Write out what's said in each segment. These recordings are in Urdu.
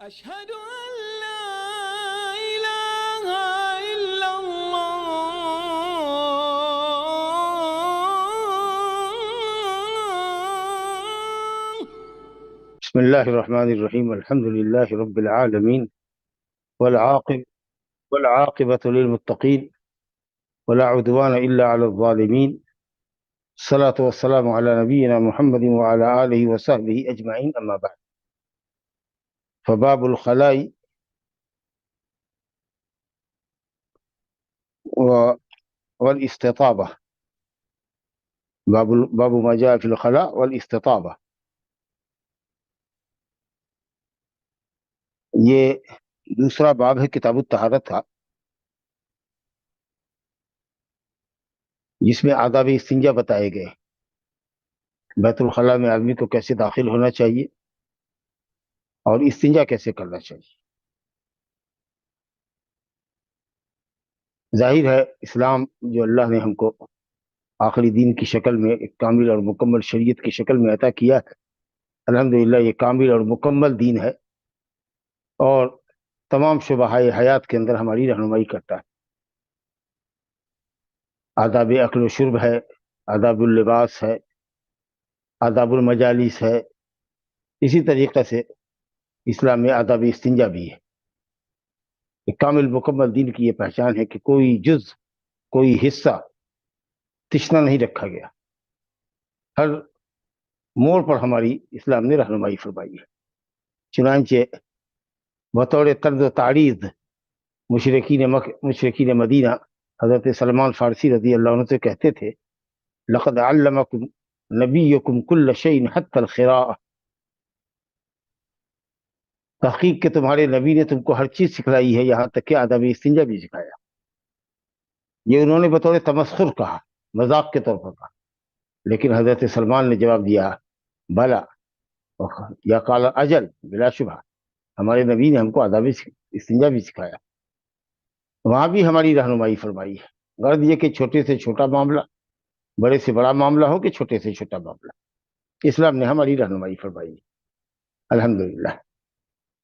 أشهد أن لا إله إلا الله. بسم الله الرحمن الرحيم. الحمد لله رب العالمين والعاقبة للمتقين ولا عدوان إلا على الظالمين. الصلاة والسلام على نبينا محمد وعلى آله وصحبه أجمعين. أما بعد، فباب الخلاء والاستطابة. باب ما جاء في الخلاء والاستطابة. یہ دوسرا باب ہے کتاب الطہارت کا، جس میں آداب استنجا بتائے گئے. بیت الخلاء میں آدمی کو کیسے داخل ہونا چاہیے اور استنجا کیسے کرنا چاہیے. ظاہر ہے اسلام جو اللہ نے ہم کو آخری دین کی شکل میں ایک کامل اور مکمل شریعت کی شکل میں عطا کیا ہے، الحمدللہ یہ کامل اور مکمل دین ہے اور تمام شعبہ حیات کے اندر ہماری رہنمائی کرتا ہے. آداب اکل و شرب ہے، آداب اللباس ہے، آداب المجالس ہے. اسی طریقے سے اسلام میں آداب استنجا بھی ہے. ایک کامل مکمل دین کی یہ پہچان ہے کہ کوئی جز، کوئی حصہ تشنا نہیں رکھا گیا. ہر موڑ پر ہماری اسلام نے رہنمائی فرمائی ہے. چنانچہ بطور طرز و تعریض مشرکین مدینہ حضرت سلمان فارسی رضی اللہ عنہ سے کہتے تھے، لقد علمکم نبیکم کل شیء حتی الخراء. تحقیق کہ تمہارے نبی نے تم کو ہر چیز سکھلائی ہے، یہاں تک کہ آداب استنجا بھی سکھایا. یہ انہوں نے بطور تمسخر کہا، مذاق کے طور پر کہا، لیکن حضرت سلمان نے جواب دیا بلا یا قال اجل، بلا شبہ ہمارے نبی نے ہم کو آداب استنجا بھی سکھایا. وہاں بھی ہماری رہنمائی فرمائی ہے. غرض یہ کہ چھوٹے سے چھوٹا معاملہ، بڑے سے بڑا معاملہ ہو کہ چھوٹے سے چھوٹا معاملہ، اسلام نے ہماری رہنمائی فرمائی ہے الحمدللہ.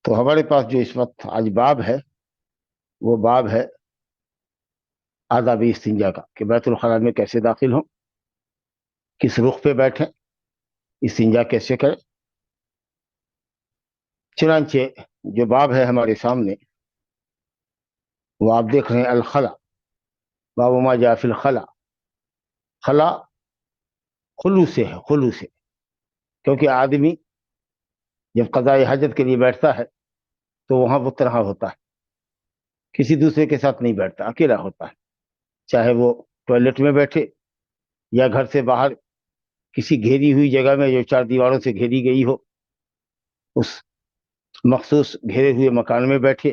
تو ہمارے پاس جو اس وقت آج باب ہے، وہ باب ہے آداب استنجا کا، کہ بیت الخلاء میں کیسے داخل ہوں، کس رخ پہ بیٹھیں، استنجا کیسے کریں. چنانچہ جو باب ہے ہمارے سامنے وہ آپ دیکھ رہے ہیں، الخلا، باب ما جاء فی الخلا. خلا خلو سے ہے، خلو سے، کیونکہ آدمی جب قضاء حاجت کے لیے بیٹھتا ہے تو وہاں وہ تنہا ہوتا ہے، کسی دوسرے کے ساتھ نہیں بیٹھتا، اکیلا ہوتا ہے. چاہے وہ ٹوائلٹ میں بیٹھے یا گھر سے باہر کسی گھیری ہوئی جگہ میں جو 4 دیواروں سے گھیری گئی ہو، اس مخصوص گھیرے ہوئے مکان میں بیٹھے،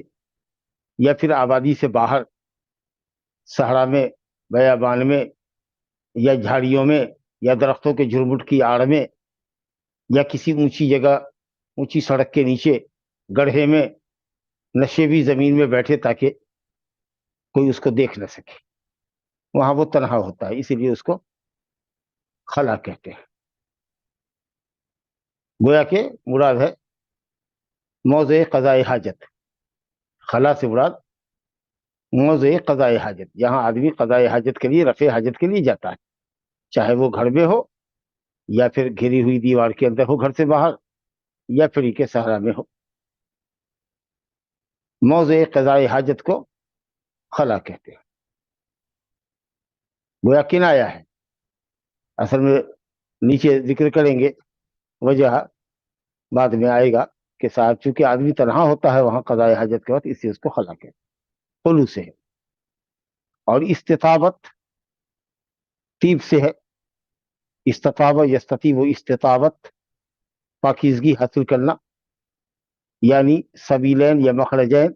یا پھر آبادی سے باہر صحرا میں، بیابان میں، یا جھاڑیوں میں، یا درختوں کے جھرمٹ کی آڑ میں، یا کسی اونچی جگہ، اونچی سڑک کے نیچے گڑھے میں، نشیبی زمین میں بیٹھے تاکہ کوئی اس کو دیکھ نہ سکے. وہاں وہ تنہا ہوتا ہے، اسی لیے اس کو خلا کہتے ہیں. گویا کہ مراد ہے موضع قضاء حاجت. خلا سے مراد موضع قضاء حاجت، جہاں آدمی قضاء حاجت کے لیے، رفع حاجت کے لیے جاتا ہے، چاہے وہ گھر میں ہو یا پھر گھری ہوئی دیوار کے اندر ہو گھر سے باہر، یا پھر کے صحرا میں ہو. موضع قضاء حاجت کو خلا کہتے ہیں. گویا کنایا ہے. اصل میں نیچے ذکر کریں گے، وجہ بعد میں آئے گا کہ صاحب چونکہ آدمی تنہا ہوتا ہے وہاں قضاء حاجت کے وقت، اس سے اس کو خلا کہتے ہیں. خلو سے ہے. اور استطابت طیب سے ہے. استطابہ یستطیب و استطابت، پاکیزگی حاصل کرنا، یعنی سبیلین یا مخرجین،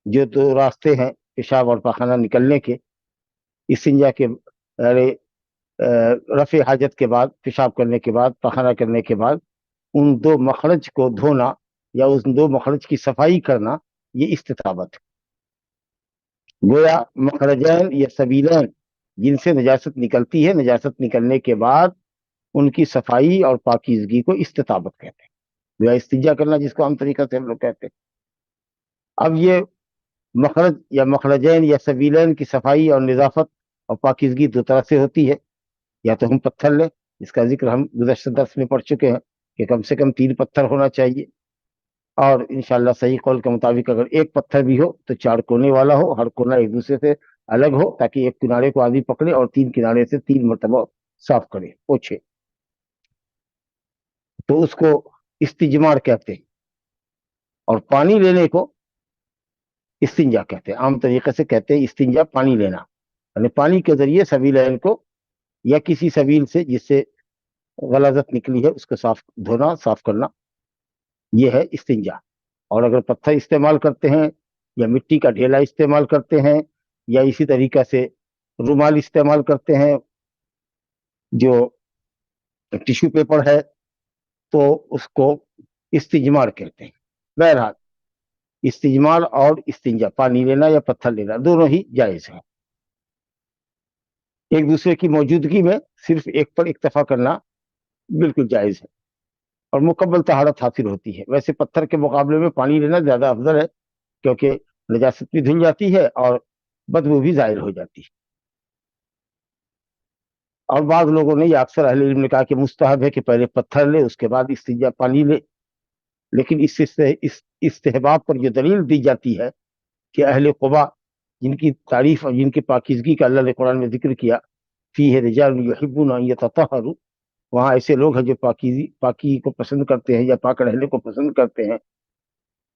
جو 2 راستے ہیں پیشاب اور پاخانہ نکلنے کے، استنجا کے رفع حاجت کے بعد، پیشاب کرنے کے بعد، پاخانہ کرنے کے بعد ان 2 مخرج کو دھونا یا ان 2 مخرج کی صفائی کرنا، یہ استطابت ہے. گویا مخرجین یا سبیلین جن سے نجاست نکلتی ہے، نجاست نکلنے کے بعد ان کی صفائی اور پاکیزگی کو استطابت کہتے ہیں. گویا استنجا کرنا جس کو عام طریقہ سے ہم لوگ کہتے ہیں، اب یہ مخرج یا مخرجین یا سبیلین کی صفائی اور نظافت اور پاکیزگی دو طرح سے ہوتی ہے. یا تو ہم پتھر لیں، اس کا ذکر ہم گزشتہ درس میں پڑھ چکے ہیں کہ کم سے کم 3 پتھر ہونا چاہیے، اور انشاءاللہ صحیح قول کے مطابق اگر ایک پتھر بھی ہو تو 4 کونے والا ہو، ہر کونا ایک دوسرے سے الگ ہو، تاکہ ایک کنارے کو آدمی پکڑے اور 3 کنارے سے 3 مرتبہ صاف کرے، پوچھے. تو اس کو استجمار کہتے ہیں. اور پانی لینے کو استنجا کہتے ہیں. عام طریقے سے کہتے ہیں استنجا پانی لینا، یعنی پانی کے ذریعے سبیلین کو یا کسی سبیل سے جس سے غلاظت نکلی ہے اس کو دھونا، صاف کرنا، یہ ہے استنجا. اور اگر پتھر استعمال کرتے ہیں یا مٹی کا ڈھیلا استعمال کرتے ہیں یا اسی طریقہ سے رومال استعمال کرتے ہیں جو ٹیشو پیپر ہے، تو اس کو استجمار کہتے ہیں. بہرحال استجمار اور استنجا، پانی لینا یا پتھر لینا، دونوں ہی جائز ہیں. ایک دوسرے کی موجودگی میں صرف ایک پر اکتفا کرنا بالکل جائز ہے اور مکمل طہارت حاصل ہوتی ہے. ویسے پتھر کے مقابلے میں پانی لینا زیادہ افضل ہے، کیونکہ نجاست بھی دھل جاتی ہے اور بدبو بھی ظاہر ہو جاتی ہے. اور بعض لوگوں نے، یا اکثر اہل علم نے کہا کہ مستحب ہے کہ پہلے پتھر لے اس کے بعد استنجا پانی لے. لیکن اس استحباب پر جو دلیل دی جاتی ہے کہ اہل قباء جن کی تعریف اور جن کی پاکیزگی کا اللہ نے قرآن میں ذکر کیا، فیہ رجال یحبون ان یتطہروا، وہاں ایسے لوگ ہیں جو پاکی کو پسند کرتے ہیں یا پاک رہنے کو پسند کرتے ہیں.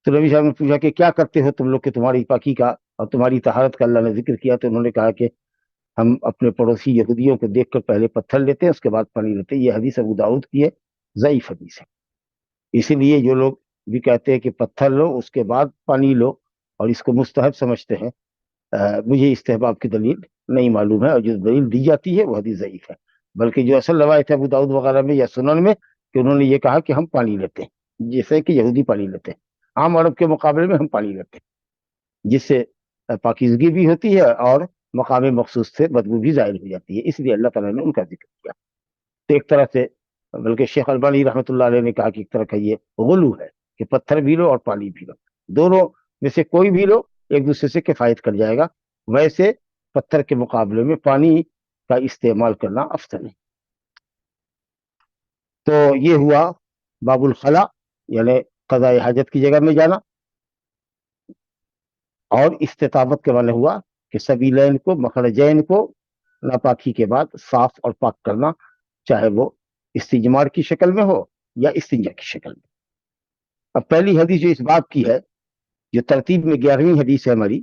تو نبی صاحب نے پوچھا کہ کیا کرتے ہو تم لوگ کہ تمہاری پاکی کا اور تمہاری طہارت کا اللہ نے ذکر کیا؟ تو انہوں نے کہا کہ ہم اپنے پڑوسی یہودیوں کو دیکھ کر پہلے پتھر لیتے ہیں، اس کے بعد پانی لیتے ہیں. یہ حدیث ابو داؤد کی ہے، ضعیف حدیث ہے. اسی لیے جو لوگ بھی کہتے ہیں کہ پتھر لو اس کے بعد پانی لو اور اس کو مستحب سمجھتے ہیں، مجھے استحباب کی دلیل نہیں معلوم ہے، اور جو دلیل دی جاتی ہے وہ حدیث ضعیف ہے. بلکہ جو اصل روایت ہے ابو داؤد وغیرہ میں یا سنن میں، کہ انہوں نے یہ کہا کہ ہم پانی لیتے ہیں، جیسے کہ یہودی پانی لیتے ہیں. عام عرب کے مقابلے میں ہم پانی لیتے ہیں، جس سے پاکیزگی بھی ہوتی ہے اور مقام مخصوص سے بدبو بھی ظاہر ہو جاتی ہے. اس لیے اللہ تعالیٰ نے ان کا ذکر کیا. تو ایک طرح سے، بلکہ شیخ البانی رحمۃ اللہ علیہ نے کہا کہ ایک طرح کا یہ غلو ہے کہ پتھر بھی لو اور پانی بھی لو، دونوں میں سے کوئی بھی لو ایک دوسرے سے کفایت کر جائے گا. ویسے پتھر کے مقابلے میں پانی کا استعمال کرنا افضل ہے. تو یہ ہوا باب الخلا، یعنی قضاء حاجت کی جگہ میں جانا. اور استطابت کے معنی ہوا کہ سبیلین کو، مخرجین کو ناپاکی کے بعد صاف اور پاک کرنا، چاہے وہ استجمار کی شکل میں ہو یا استنجا کی شکل میں. اب پہلی حدیث جو اس باب کی ہے، جو ترتیب میں 11ویں حدیث ہے ہماری،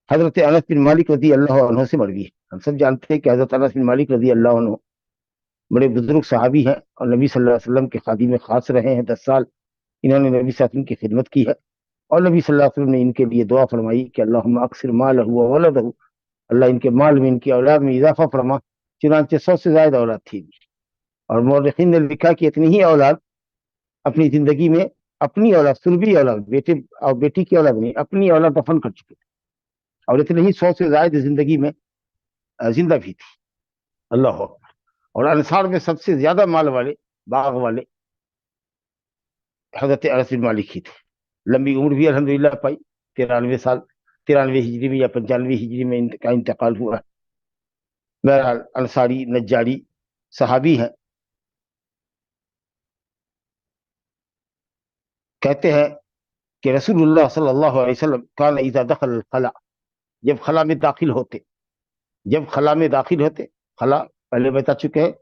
حضرت انس بن مالک رضی اللہ عنہ سے مروی ہے. ہم سب جانتے ہیں کہ حضرت انس بن مالک رضی اللہ عنہ بڑے بزرگ صحابی ہیں اور نبی صلی اللہ علیہ وسلم کے خادم خاص رہے ہیں. 10 سال انہوں نے نبی صلی اللہ علیہ وسلم کی خدمت کی ہے، اور نبی صلی اللہ علیہ وسلم نے ان کے لیے دعا فرمائی کہ اللہم اکثر مالہ وولدہ، اللہ ان کے مال میں، ان کی اولاد میں اضافہ فرما. چنانچہ 100 سے زائد اولاد تھی. اور مورخین نے لکھا کہ اتنی ہی اولاد اپنی زندگی میں، اپنی اولاد، سلبی اولاد، بیٹے اور بیٹی کی اولاد نہیں، اپنی اولاد دفن کر چکے تھے، اور اتنے ہی 100 سے زائد زندگی میں زندہ بھی تھی. اللہ اکبر. اور انصار میں سب سے زیادہ مال والے، باغ والے حضرت انس بن مالک ہی تھے. لمبی عمر بھی الحمدللہ پائی، 93 سال، 93 ہجری میں یا 95 ہجری میں ان کا انتقال ہوا. بہرحال انصاری نجاری صحابی ہیں. کہتے ہیں کہ رسول اللہ صلی اللہ علیہ وسلم کان اذا دخل الخلا، جب خلا میں داخل ہوتے، خلا پہلے بتا چکے ہیں،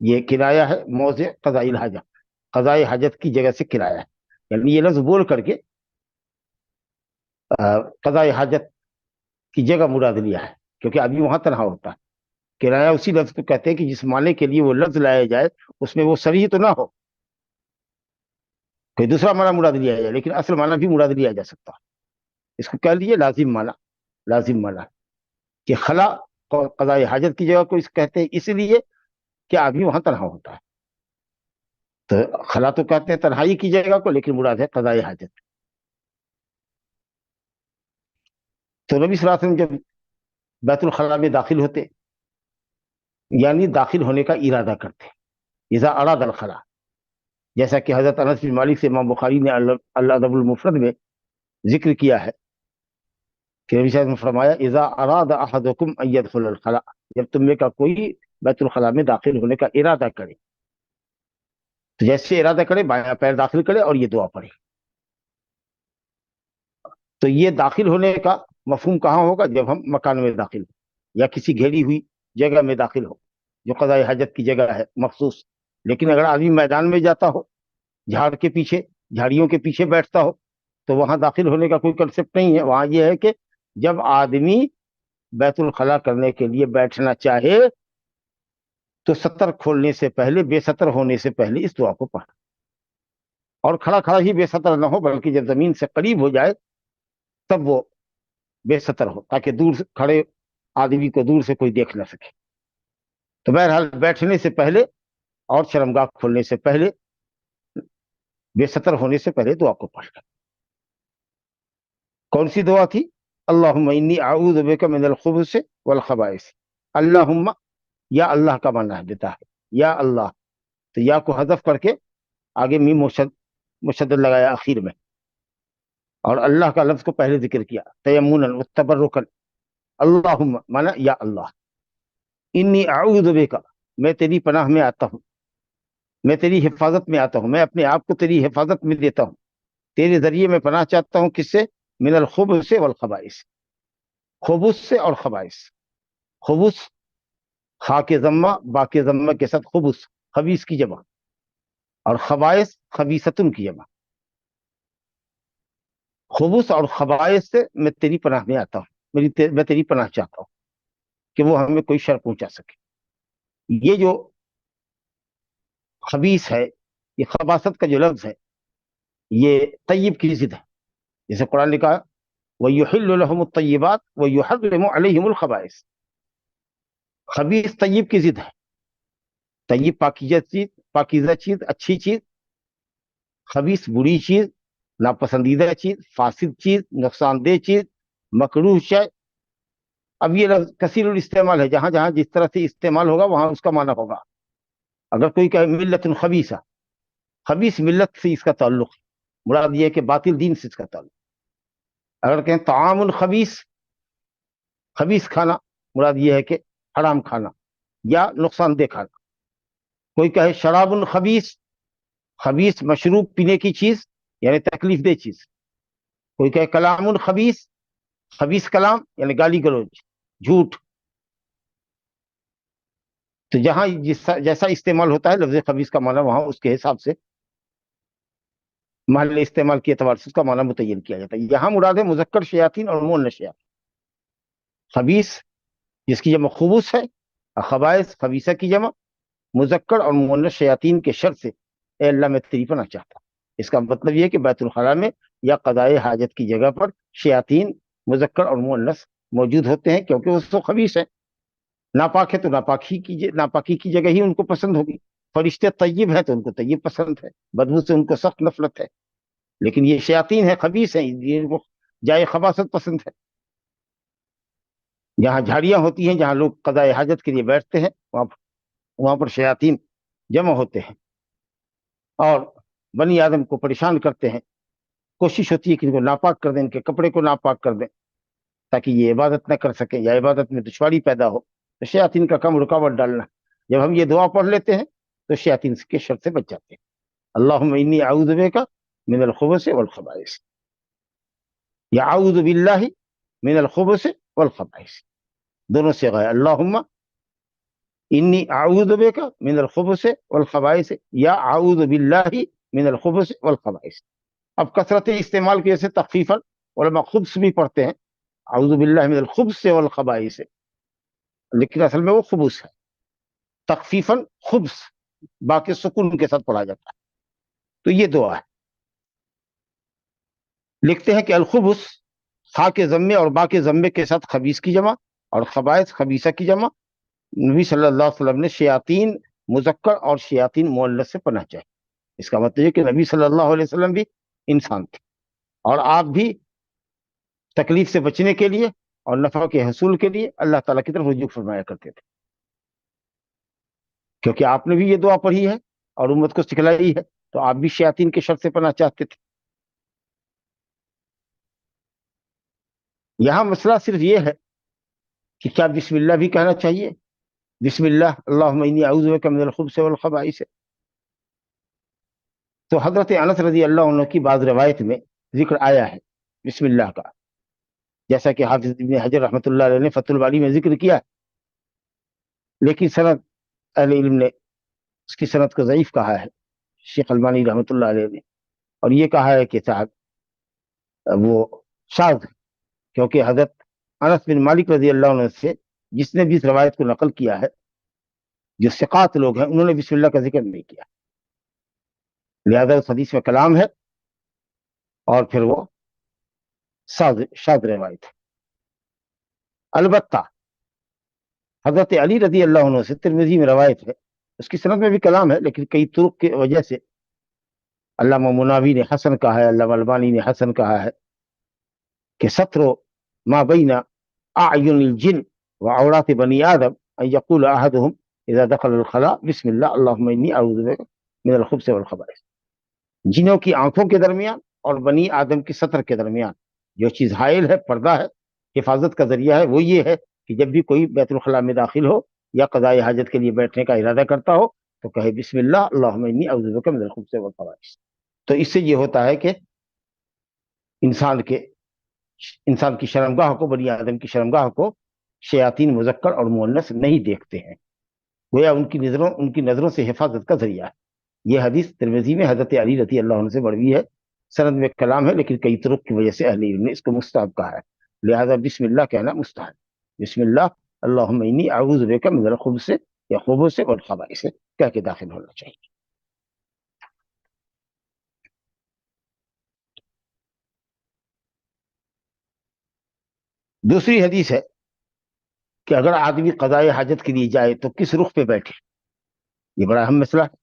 یہ کنایہ ہے موضع قضاء الحاجہ، قضاء حاجت کی جگہ سے کنایہ ہے. یعنی یہ لفظ بول کر کے قضاء حاجت کی جگہ مراد لیا ہے، کیونکہ آدمی وہاں تنہا ہوتا ہے. کنایہ اسی لفظ کو کہتے ہیں کہ جس معنی کے لیے وہ لفظ لایا جائے اس میں وہ صریح تو نہ ہو، کوئی دوسرا معنی مراد لیا جائے، لیکن اصل معنی بھی مراد لیا جا سکتا ہے. اس کو کہہ لیجیے لازم معنی کہ خلا قضاء حاجت کی جگہ کو اس کہتے ہیں اس لیے کہ آدمی وہاں تنہا ہوتا ہے. تو خلا تو کہتے ہیں تنہائی کی جگہ کو، لیکن مراد ہے قضاء حاجت. تو نبی صلی اللہ علیہ وسلم جب بیت الخلا میں داخل ہوتے، یعنی داخل ہونے کا ارادہ کرتے، اذا اراد الخلا، جیسا کہ حضرت انس بن مالک سے امام بخاری نے الادب المفرد میں ذکر کیا ہے کہ نبی صلی اللہ علیہ وسلم نے فرمایا اذا اراد احدکم ان يدخل الخلاء، جب تم میں کا کوئی بیت الخلاء میں داخل ہونے کا ارادہ کرے تو جیسے ارادہ کرے بایاں پیر داخل کرے اور یہ دعا پڑھے. تو یہ داخل ہونے کا مفہوم کہاں ہوگا؟ جب ہم مکان میں داخل ہو یا کسی گھیری ہوئی جگہ میں داخل ہو جو قضاء حاجت کی جگہ ہے مخصوص. لیکن اگر آدمی میدان میں جاتا ہو، جھاڑ کے پیچھے، جھاڑیوں کے پیچھے بیٹھتا ہو، تو وہاں داخل ہونے کا کوئی کنسپٹ نہیں ہے. وہاں یہ ہے کہ جب آدمی بیت الخلاء کرنے کے لیے بیٹھنا چاہے تو ستر کھولنے سے پہلے، بے ستر ہونے سے پہلے اس دعا کو پڑھ، اور کھڑا کھڑا ہی بے ستر نہ ہو بلکہ جب زمین سے قریب ہو جائے تب وہ بے ستر ہو، تاکہ دور سے کھڑے آدمی کو دور سے کوئی دیکھ نہ سکے. تو بہرحال بیٹھنے سے پہلے اور شرمگاہ کھولنے سے پہلے، بے ستر ہونے سے پہلے دعا کو پڑھ لیں. کون سی دعا تھی؟ اللہم انی اعوذ بک من الخبث والخبائث. اللہم، یا اللہ کا معنی دیتا ہے یا اللہ، تو یا کو حذف کر کے آگے میم مشدد لگایا آخر میں، اور اللہ کا لفظ کو پہلے ذکر کیا تیمنا وتبرکا. اللہم مانا یا اللہ، انی اعوذ بک، میں تیری پناہ میں آتا ہوں، میں تیری حفاظت میں آتا ہوں، میں اپنے آپ کو تیری حفاظت میں دیتا ہوں، تیرے ذریعے میں پناہ چاہتا ہوں. کس سے؟ من الخبث والخبائث، خبث سے اور خبائث. خبث خا کے ضمہ با کے ضمہ کے ساتھ خبث، خبیث کی جمع، اور خبائث خبیثتن کی جمع. خبث اور خبائث سے میں تیری پناہ میں آتا ہوں، میں تیری پناہ چاہتا ہوں کہ وہ ہمیں کوئی شر پہنچا سکے. یہ جو خبیث ہے، یہ خباثت کا جو لفظ ہے، یہ طیب کی ضد ہے. جیسے قرآن نے کہا وَيُحِلُّ لَهُمُ الطَّيِّبَاتِ وَيُحَرِّمُ عَلَيْهِمُ الْخَبَائِثِ. خبیث طیب کی ضد ہے. طیب پاکیزہ چیز، اچھی چیز. خبیث بری چیز، ناپسندیدہ چیز، فاسد چیز، نقصان دہ چیز، مکروہ شے. اب یہ لفظ کثیر الاستعمال ہے، جہاں جہاں جس طرح سے استعمال ہوگا وہاں اس کا معنی ہوگا. اگر کوئی کہے ملت خبیثہ، خبیث ملت سے اس کا تعلق ہے، مراد یہ ہے کہ باطل دین سے اس کا تعلق. اگر کہیں طعام الخبیث، خبیث کھانا، مراد یہ ہے کہ حرام کھانا یا نقصان دہ کھانا. کوئی کہے شراب الخبیث، خبیث مشروب پینے کی چیز یعنی تکلیف دہ چیز. کوئی کہے کلام الخبیث، خبیث کلام یعنی گالی گلوچ، جھوٹ. تو جہاں جیسا استعمال ہوتا ہے لفظ خبیث کا معنی وہاں اس کے حساب سے محل استعمال کے اعتبار سے اس کا معنی متعین کیا جاتا ہے. یہاں مراد ہے مذکر شیاطین اور مؤنث شیاطین. خبیث جس کی جمع خبث ہے، خبائث خبیثہ کی جمع، مذکر اور مؤنث شیاطین کے شر سے اے اللہ میں تیری پناہ چاہتا ہوں. اس کا مطلب یہ ہے کہ بیت الخلاء میں یا قضاء حاجت کی جگہ پر شیاطین مذکر اور مؤنث موجود ہوتے ہیں، کیونکہ وہ تو خبیث ہے، ناپاک ہے، تو ناپاکی کی جگہ ہی ان کو پسند ہوگی. فرشتے طیب ہیں تو ان کو طیب پسند ہے، بدبو سے ان کو سخت نفرت ہے. لیکن یہ شیاطین ہیں، خبیث ہیں، ان کو جائے خباثت پسند ہے. جہاں جھاڑیاں ہوتی ہیں، جہاں لوگ قضاء حاجت کے لیے بیٹھتے ہیں، وہاں پر شیاطین جمع ہوتے ہیں اور بنی آدم کو پریشان کرتے ہیں. کوشش ہوتی ہے کہ ان کو ناپاک کر دیں، ان کے کپڑے کو ناپاک کر دیں تاکہ یہ عبادت نہ کر سکیں یا عبادت میں دشواری پیدا ہو. تو شیاطین کا کم رکاوٹ ڈالنا. جب ہم یہ دعا پڑھ لیتے ہیں تو شیاطین کے شر سے بچ جاتے ہیں. اللہم انی اعوذ بک من الخبث والخبائث، یا اعوذ باللہ من الخبث والخبائث، دونوں سے غیر. اللہم انی اعوذ بک من الخبث والخبائث یا اعوذ باللہ من الخبث والخبائث. اب کثرت استعمال کی وجہ سے تخفیفاً علماء خبث بھی پڑھتے ہیں، اعوذ باللہ من الخبث والخبائث، لیکن اصل میں وہ خبث ہے. تخفیفاً خبث باقی سکون کے ساتھ پڑھا جاتا ہے. تو یہ دعا ہے. لکھتے ہیں کہ الخبث خا کے ضمے اور با کے ضمے کے ساتھ خبیث کی جمع اور خبائث خبیثہ کی جمع. نبی صلی اللہ علیہ وسلم نے شیاطین مذکر اور شیاطین مؤنث سے پناہ چاہی. اس کا مطلب ہے کہ نبی صلی اللہ علیہ وسلم بھی انسان تھے، اور آپ بھی تکلیف سے بچنے کے لیے اور نفع کے حصول کے لیے اللہ تعالیٰ کی طرف رجوع فرمایا کرتے تھے، کیونکہ آپ نے بھی یہ دعا پڑھی ہے اور امت کو سکھلائی ہے. تو آپ بھی شیاطین کے شر سے پناہ چاہتے تھے. یہاں مسئلہ صرف یہ ہے کہ کیا بسم اللہ بھی کہنا چاہیے؟ بسم اللہ اللہم انی اعوذ بک من الخبث والخبائث. تو حضرت انس رضی اللہ عنہ کی بعض روایت میں ذکر آیا ہے بسم اللہ کا، جیسا کہ حافظ ابن حجر رحمۃ اللہ علیہ نے فتح الباری میں ذکر کیا، لیکن سند اہل علم نے اس کی سند کو ضعیف کہا ہے، شیخ البانی رحمۃ اللہ علیہ نے، اور یہ کہا ہے کہ صاحب وہ شاذ، کیونکہ حضرت انس بن مالک رضی اللہ عنہ سے جس نے بھی اس روایت کو نقل کیا ہے، جو ثقات لوگ ہیں، انہوں نے بسم اللہ کا ذکر نہیں کیا، لہذا اس حدیث میں کلام ہے اور پھر وہ شاذ روایت ہے. البتہ حضرت علی رضی اللہ عنہ سے ترمذی میں روایت ہے، اس کی سند میں بھی کلام ہے، لیکن کئی طرق کی وجہ سے علامہ مناوی نے حسن کہا ہے، علامہ البانی نے حسن کہا ہے کہ ستر ما بین اعین الجن وعورات بنی آدم ان یقول احدهم اذا دخل الخلاء بسم اللہ اللہم انی اعوذ بک من الخبث والخبائث. جنوں کی آنکھوں کے درمیان اور بنی آدم کی سطر کے درمیان جو چیز حائل ہے، پردہ ہے، حفاظت کا ذریعہ ہے، وہ یہ ہے کہ جب بھی کوئی بیت الخلاء میں داخل ہو یا قضاء حاجت کے لیے بیٹھنے کا ارادہ کرتا ہو تو کہے بسم اللہ اللہم انی اعوذ بک من الخبث والخبائث. تو اس سے یہ ہوتا ہے کہ انسان کی شرمگاہ کو، بنی آدم کی شرمگاہ کو شیاطین مذکر اور مؤنث نہیں دیکھتے ہیں، گویا ان کی نظروں سے حفاظت کا ذریعہ ہے. یہ حدیث ترمذی میں حضرت علی رضی اللہ عنہ سے مروی ہے، سند میں کلام ہے، لیکن کئی طرق کی وجہ سے اہل علم نے اس کو مستحب کہا ہے، لہذا بسم اللہ کہنا مستحب. بسم اللہ اللہم انی اعوذ بک من الخبث یا خبث والخبائث کہہ کے داخل ہونا چاہیے. دوسری حدیث ہے کہ اگر آدمی قضاء حاجت کے لیے جائے تو کس رخ پہ بیٹھے، یہ بڑا اہم مسئلہ ہے.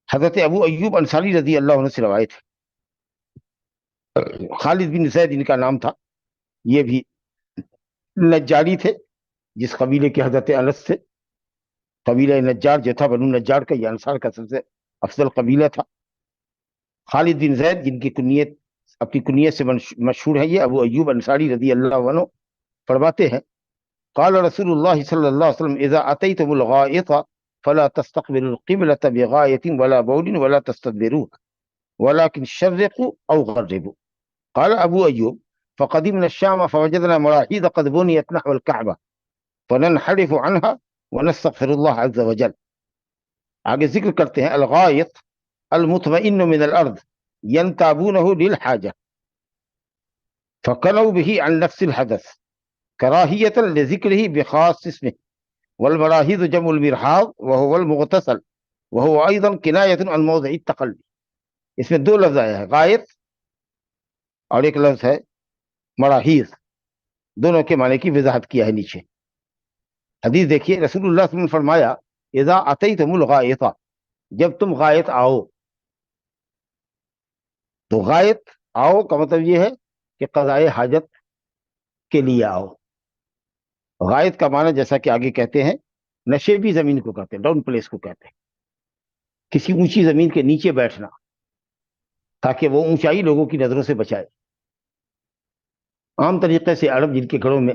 حضرت ابو ایوب انصاری رضی اللہ عنہ سے روایت ہے، خالد بن زید ان کا نام تھا، یہ بھی نجاری تھے، جس قبیلے کے حضرت انس سے، قبیلہ نجار جو تھا، بنو نجار کا، یہ انصار کا سب سے افضل قبیلہ تھا. خالد بن زید جن کی کنیت اپنی کنیت سے مشہور ہے، یہ ابو ایوب انصاری رضی اللہ عنہ فرماتے ہیں قال رسول اللہ صلی اللہ علیہ وسلم اذا اتیتم الغائط فلا تستقبلوا القبلة بغایة ولا بول ولا تستدبروها ولكن شرقوا او غربوا. قال ابو ایوب فقدمنا الشام فوجدنا مراحيض قد بنيت نحو الكعبة فننحرف عنها ونستغفر الله عز وجل. آگے ذکر کرتے ہیں الغائط المطمئن من الارض ينتابونه للحاجة فكنوا به عن نفس الحدث كراهية لذكره بخاص اسمه والمراحيض جمع المرحاض وهو المغتسل وهو ايضا كناية عن موضع التقلب. اس میں دو لفظ آیا ہے، غائط اور ایک لفظ ہے مراحیض، دونوں کے معنی کی وضاحت کیا ہے نیچے. حدیث دیکھیے، رسول اللہ صلی اللہ علیہ وسلم نے فرمایا اذا اتیتم الغائط، جب تم غائط آؤ. تو غائط آؤ کا مطلب یہ ہے کہ قضاء حاجت کے لیے آؤ. غائط کا معنی جیسا کہ آگے کہتے ہیں نشیبی زمین کو کہتے ہیں، ڈاؤن پلیس کو کہتے ہیں، کسی اونچی زمین کے نیچے بیٹھنا تاکہ وہ اونچائی لوگوں کی نظروں سے بچائے. عام طریقے سے عرب جن کے گھروں میں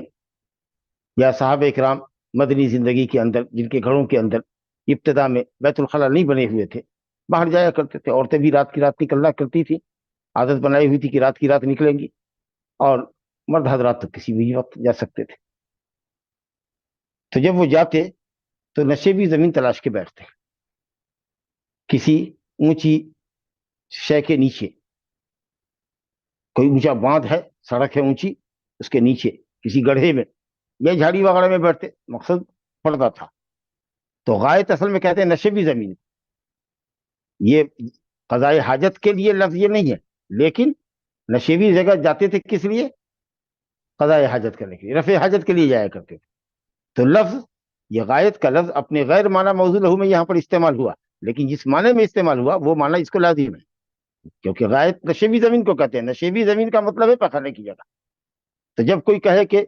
یا صحابہ اکرام مدنی زندگی کے اندر جن کے گھروں کے اندر ابتدا میں بیت الخلاء نہیں بنے ہوئے تھے، باہر جایا کرتے تھے. عورتیں بھی رات کی رات نکلنا کرتی تھی، عادت بنائی ہوئی تھی کہ رات کی رات نکلیں گی، اور مرد حضرات تو کسی بھی وقت جا سکتے تھے. تو جب وہ جاتے تو نشیبی زمین تلاش کے بیٹھتے، کسی اونچی شے کے نیچے، کوئی اونچا باندھ ہے، سڑک ہے اونچی، اس کے نیچے کسی گڑھے میں یا جھاڑی وغیرہ میں بیٹھتے، مقصد پڑتا تھا. تو غائط اصل میں کہتے ہیں نشیبی زمین. یہ قضاء حاجت کے لیے لفظ یہ نہیں ہے، لیکن نشیبی جگہ جاتے تھے کس لیے؟ قضاء حاجت کرنے کے لیے، رفع حاجت کے لیے جایا کرتے تھے. تو لفظ یہ غائط کا لفظ اپنے غیر معنی موضوع لہو میں یہاں پر استعمال ہوا، لیکن جس معنی میں استعمال ہوا وہ معنی اس کو لازم ہے، کیونکہ غائط نشیبی زمین کو کہتے ہیں. نشیبی زمین کا مطلب ہے پخانے کی جگہ. تو جب کوئی کہے کہ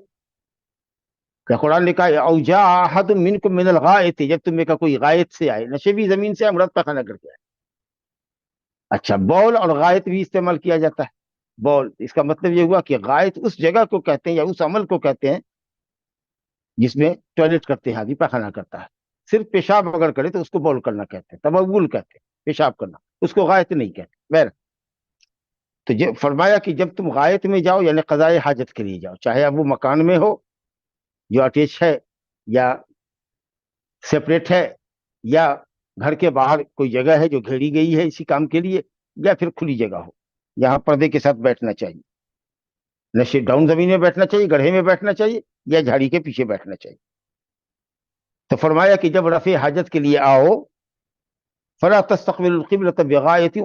قرآن نے کہا او جاء احد منکم من الغائط، جب تم میں کا کوئی غائط سے آئے، نشیبی زمین سے مراد پخانہ کر کے آئے. اچھا، بول اور غائط بھی استعمال کیا جاتا ہے. بول، اس کا مطلب یہ ہوا کہ غائط اس جگہ کو کہتے ہیں یا اس عمل کو کہتے ہیں جس میں ٹوائلٹ کرتے ہیں آدمی، پیخانہ کرتا ہے. صرف پیشاب اگر کرے تو اس کو بول کرنا کہتے ہیں، تبول کہتے ہیں پیشاب کرنا، اس کو غائط نہیں کہتے. بہر تو فرمایا کہ جب تم غائط میں جاؤ یعنی قضائے حاجت کے لیے جاؤ، چاہے اب وہ مکان میں ہو جو اٹیچ ہے یا سیپریٹ ہے، یا گھر کے باہر کوئی جگہ ہے جو گھیری گئی ہے اسی کام کے لیے، یا پھر کھلی جگہ ہو یہاں پردے کے ساتھ بیٹھنا چاہیے، نہ ڈاؤن زمین میں بیٹھنا چاہیے، گڑھے میں بیٹھنا چاہیے، یا جھاڑی کے پیچھے بیٹھنا چاہیے. تو فرمایا کہ جب رفع حاجت کے لیے آؤ فلا تستقبل القبلۃ بغائط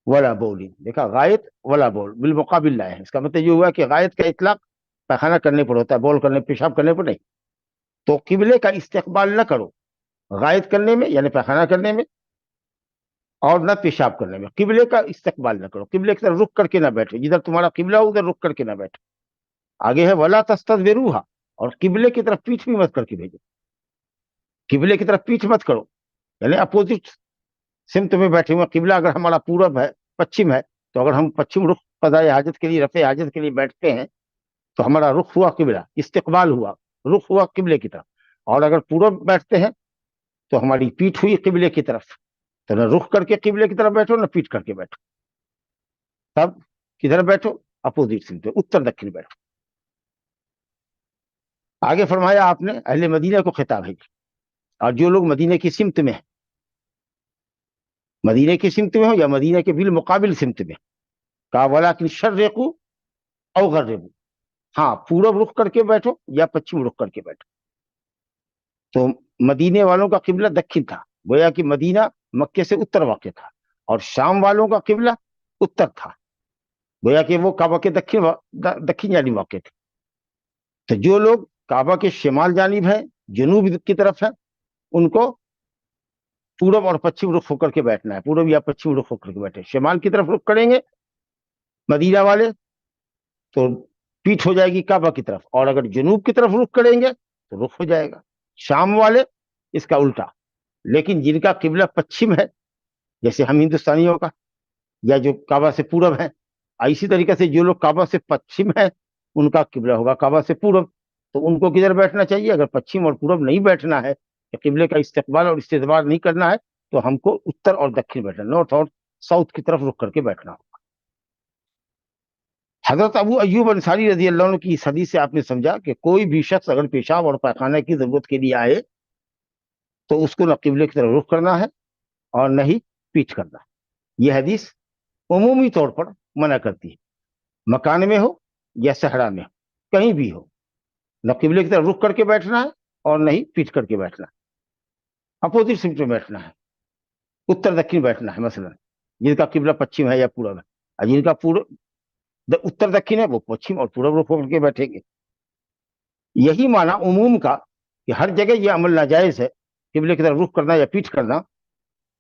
ولا بول. دیکھا، غائط ولا بول بالمقابل لائے ہیں. اس کا مطلب یہ ہوا کہ غائط کا اطلاق پیخانہ کرنے پر ہوتا ہے، بول کرنے، پیشاب کرنے پر نہیں. تو قبلے کا استقبال نہ کرو غائط کرنے میں یعنی پیخانہ کرنے میں، اور نہ پیشاب کرنے میں. قبلے کا استقبال نہ کرو، قبلے کی طرف رخ کر کے نہ بیٹھو، جدھر تمہارا قبلہ ہو ادھر رخ کر کے نہ بیٹھو. آگے ہے ولا تستدبروہا، اور قبلے کی طرف پیٹھ بھی مت کر کے بھیجو. قبلے کی طرف پیٹھ مت کرو یعنی اپوزٹ سمت میں بیٹھے ہوئے. قبلہ اگر ہمارا پورب ہے، پچھم ہے، تو اگر ہم پچھم رخ قضائے حاجت کے لیے، رفع حاجت کے لیے بیٹھتے ہیں تو ہمارا رخ ہوا قبلہ، استقبال ہوا، رخ ہوا قبلے کی طرف. اور اگر پورب بیٹھتے ہیں تو ہماری پیٹھ ہوئی قبلے کی طرف. تو نہ رخ کر کے قبلے کی طرف بیٹھو، نہ پیٹھ کر کے بیٹھو. تب کدھر بیٹھو؟ اپوزٹ سمت، اتر دکن بیٹھو. آگے فرمایا آپ نے اہل مدینہ کو خطاب ہے، اور جو لوگ مدینہ کی سمت میں ہیں، مدینہ کی سمت میں ہو یا مدینہ کے بالمقابل سمت میں، کہا ولکن شرقوا او غربوا. ہاں، پورب رخ کر کے بیٹھو یا پچھم رخ کر کے بیٹھو. تو مدینے والوں کا قبلہ دکن تھا، گویا کہ مدینہ مکے سے اتر واقع تھا، اور شام والوں کا قبلہ اتر تھا، گویا کہ وہ کعبہ کے دکن جانب واقع تھے. تو جو لوگ کعبہ کے شمال جانب ہیں، جنوب کی طرف ہیں، ان کو پورب اور پچھم رخ ہو کر کے بیٹھنا ہے. پورب یا پچھم رخ ہو کر کے بیٹھے. شمال کی طرف رخ کریں گے مدینہ والے تو پیٹھ ہو جائے گی کعبہ کی طرف، اور اگر جنوب کی طرف رخ کریں گے تو رخ ہو جائے گا شام والے اس کا الٹا. لیکن جن کا قبلہ پچھم ہے، جیسے ہم ہندوستانیوں کا، یا جو کعبہ سے پورب ہے، اسی طریقے سے جو لوگ کعبہ سے پچھم ہے ان کا قبلہ ہوگا کعبہ سے پورب. تو ان کو کدھر بیٹھنا چاہیے؟ اگر پچھم اور پورب نہیں بیٹھنا ہے، قبلے کا استقبال اور استدبار نہیں کرنا ہے، تو ہم کو اتر اور دکن بیٹھنا، نارتھ اور ساؤتھ کی طرف رخ کر کے بیٹھنا ہوگا. حضرت ابو ایوب انصاری رضی اللہ عنہ کی اس حدیث سے آپ نے سمجھا کہ کوئی بھی شخص اگر پیشاب اور پیخانہ کی ضرورت کے لیے آئے تو اس کو نہ قبلے کی طرف رخ کرنا ہے اور نہ ہی پیٹھ کرنا ہے. یہ حدیث عمومی طور پر منع کرتی ہے، مکان میں ہو یا صحرا میں ہو، کہیں بھی ہو، نہ قبلے کی طرف رخ کر کے بیٹھنا ہے اور نہ ہی پیٹھ کر کے بیٹھنا ہے. اپوزٹ سمت میں بیٹھنا ہے، اتر دکن بیٹھنا ہے. مثلا جن کا قبلہ پچھم ہے یا پورب ہے، اور جن کا اتر دکن ہے وہ پچھم اور پورب رخ کر کے بیٹھیں گے. یہی معنی عموم کا کہ ہر جگہ یہ عمل ناجائز ہے، قبلے کی طرف رخ کرنا یا پیٹھ کرنا.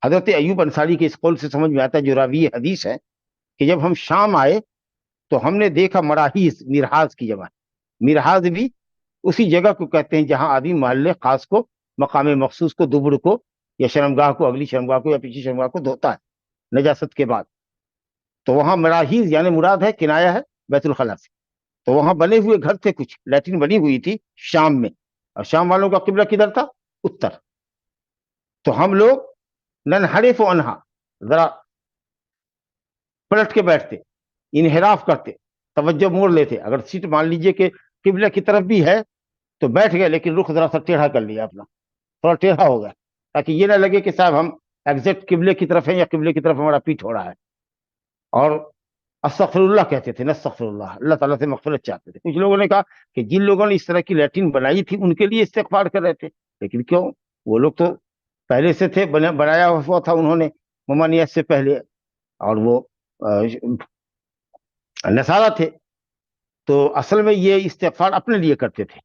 حضرت ایوب انصاری کے اس قول سے سمجھ میں آتا ہے، جو راوی حدیث ہے، کہ جب ہم شام آئے تو ہم نے دیکھا مراحیز، مرحاز کی جمع. مرحاز بھی اسی جگہ کو کہتے ہیں جہاں آدمی محلے خاص کو، مقام مخصوص کو، دبر کو یا شرمگاہ کو، اگلی شرمگاہ کو یا پیچھے شرمگاہ کو دھوتا ہے نجاست کے بعد. تو وہاں مراحیز یعنی مراد ہے، کنایہ ہے بیت الخلا سے. تو وہاں بنے ہوئے گھر تھے، کچھ لیٹرین بنی ہوئی تھی شام میں، اور شام والوں کا قبلہ کدھر تھا؟ اتر. تو ہم لوگ ننحرف عنہا، ذرا پلٹ کے بیٹھتے، انحراف کرتے، توجہ موڑ لیتے. اگر سیٹ مان لیجئے کہ قبلہ کی طرف بھی ہے تو بیٹھ گئے، لیکن رخ ذرا سا ٹیڑھا کر لیا اپنا، تھوڑا ٹیڑھا ہو گیا، تاکہ یہ نہ لگے کہ صاحب ہم ایگزیکٹ قبلے کی طرف ہیں یا قبلے کی طرف ہمارا پیٹھ ہو رہا ہے. اور استغفر اللہ کہتے تھے، نستغفر اللہ، اللہ تعالیٰ سے مغفرت چاہتے تھے. کچھ لوگوں نے کہا کہ جن لوگوں نے اس طرح کی لیٹرین بنائی تھی ان کے لیے استغفار کر رہے تھے. لیکن کیوں؟ وہ لوگ تو پہلے سے تھے، بنایا ہوا تھا انہوں نے ممانعت سے پہلے، اور وہ نصارہ تھے. تو اصل میں یہ استغفار اپنے لیے کرتے تھے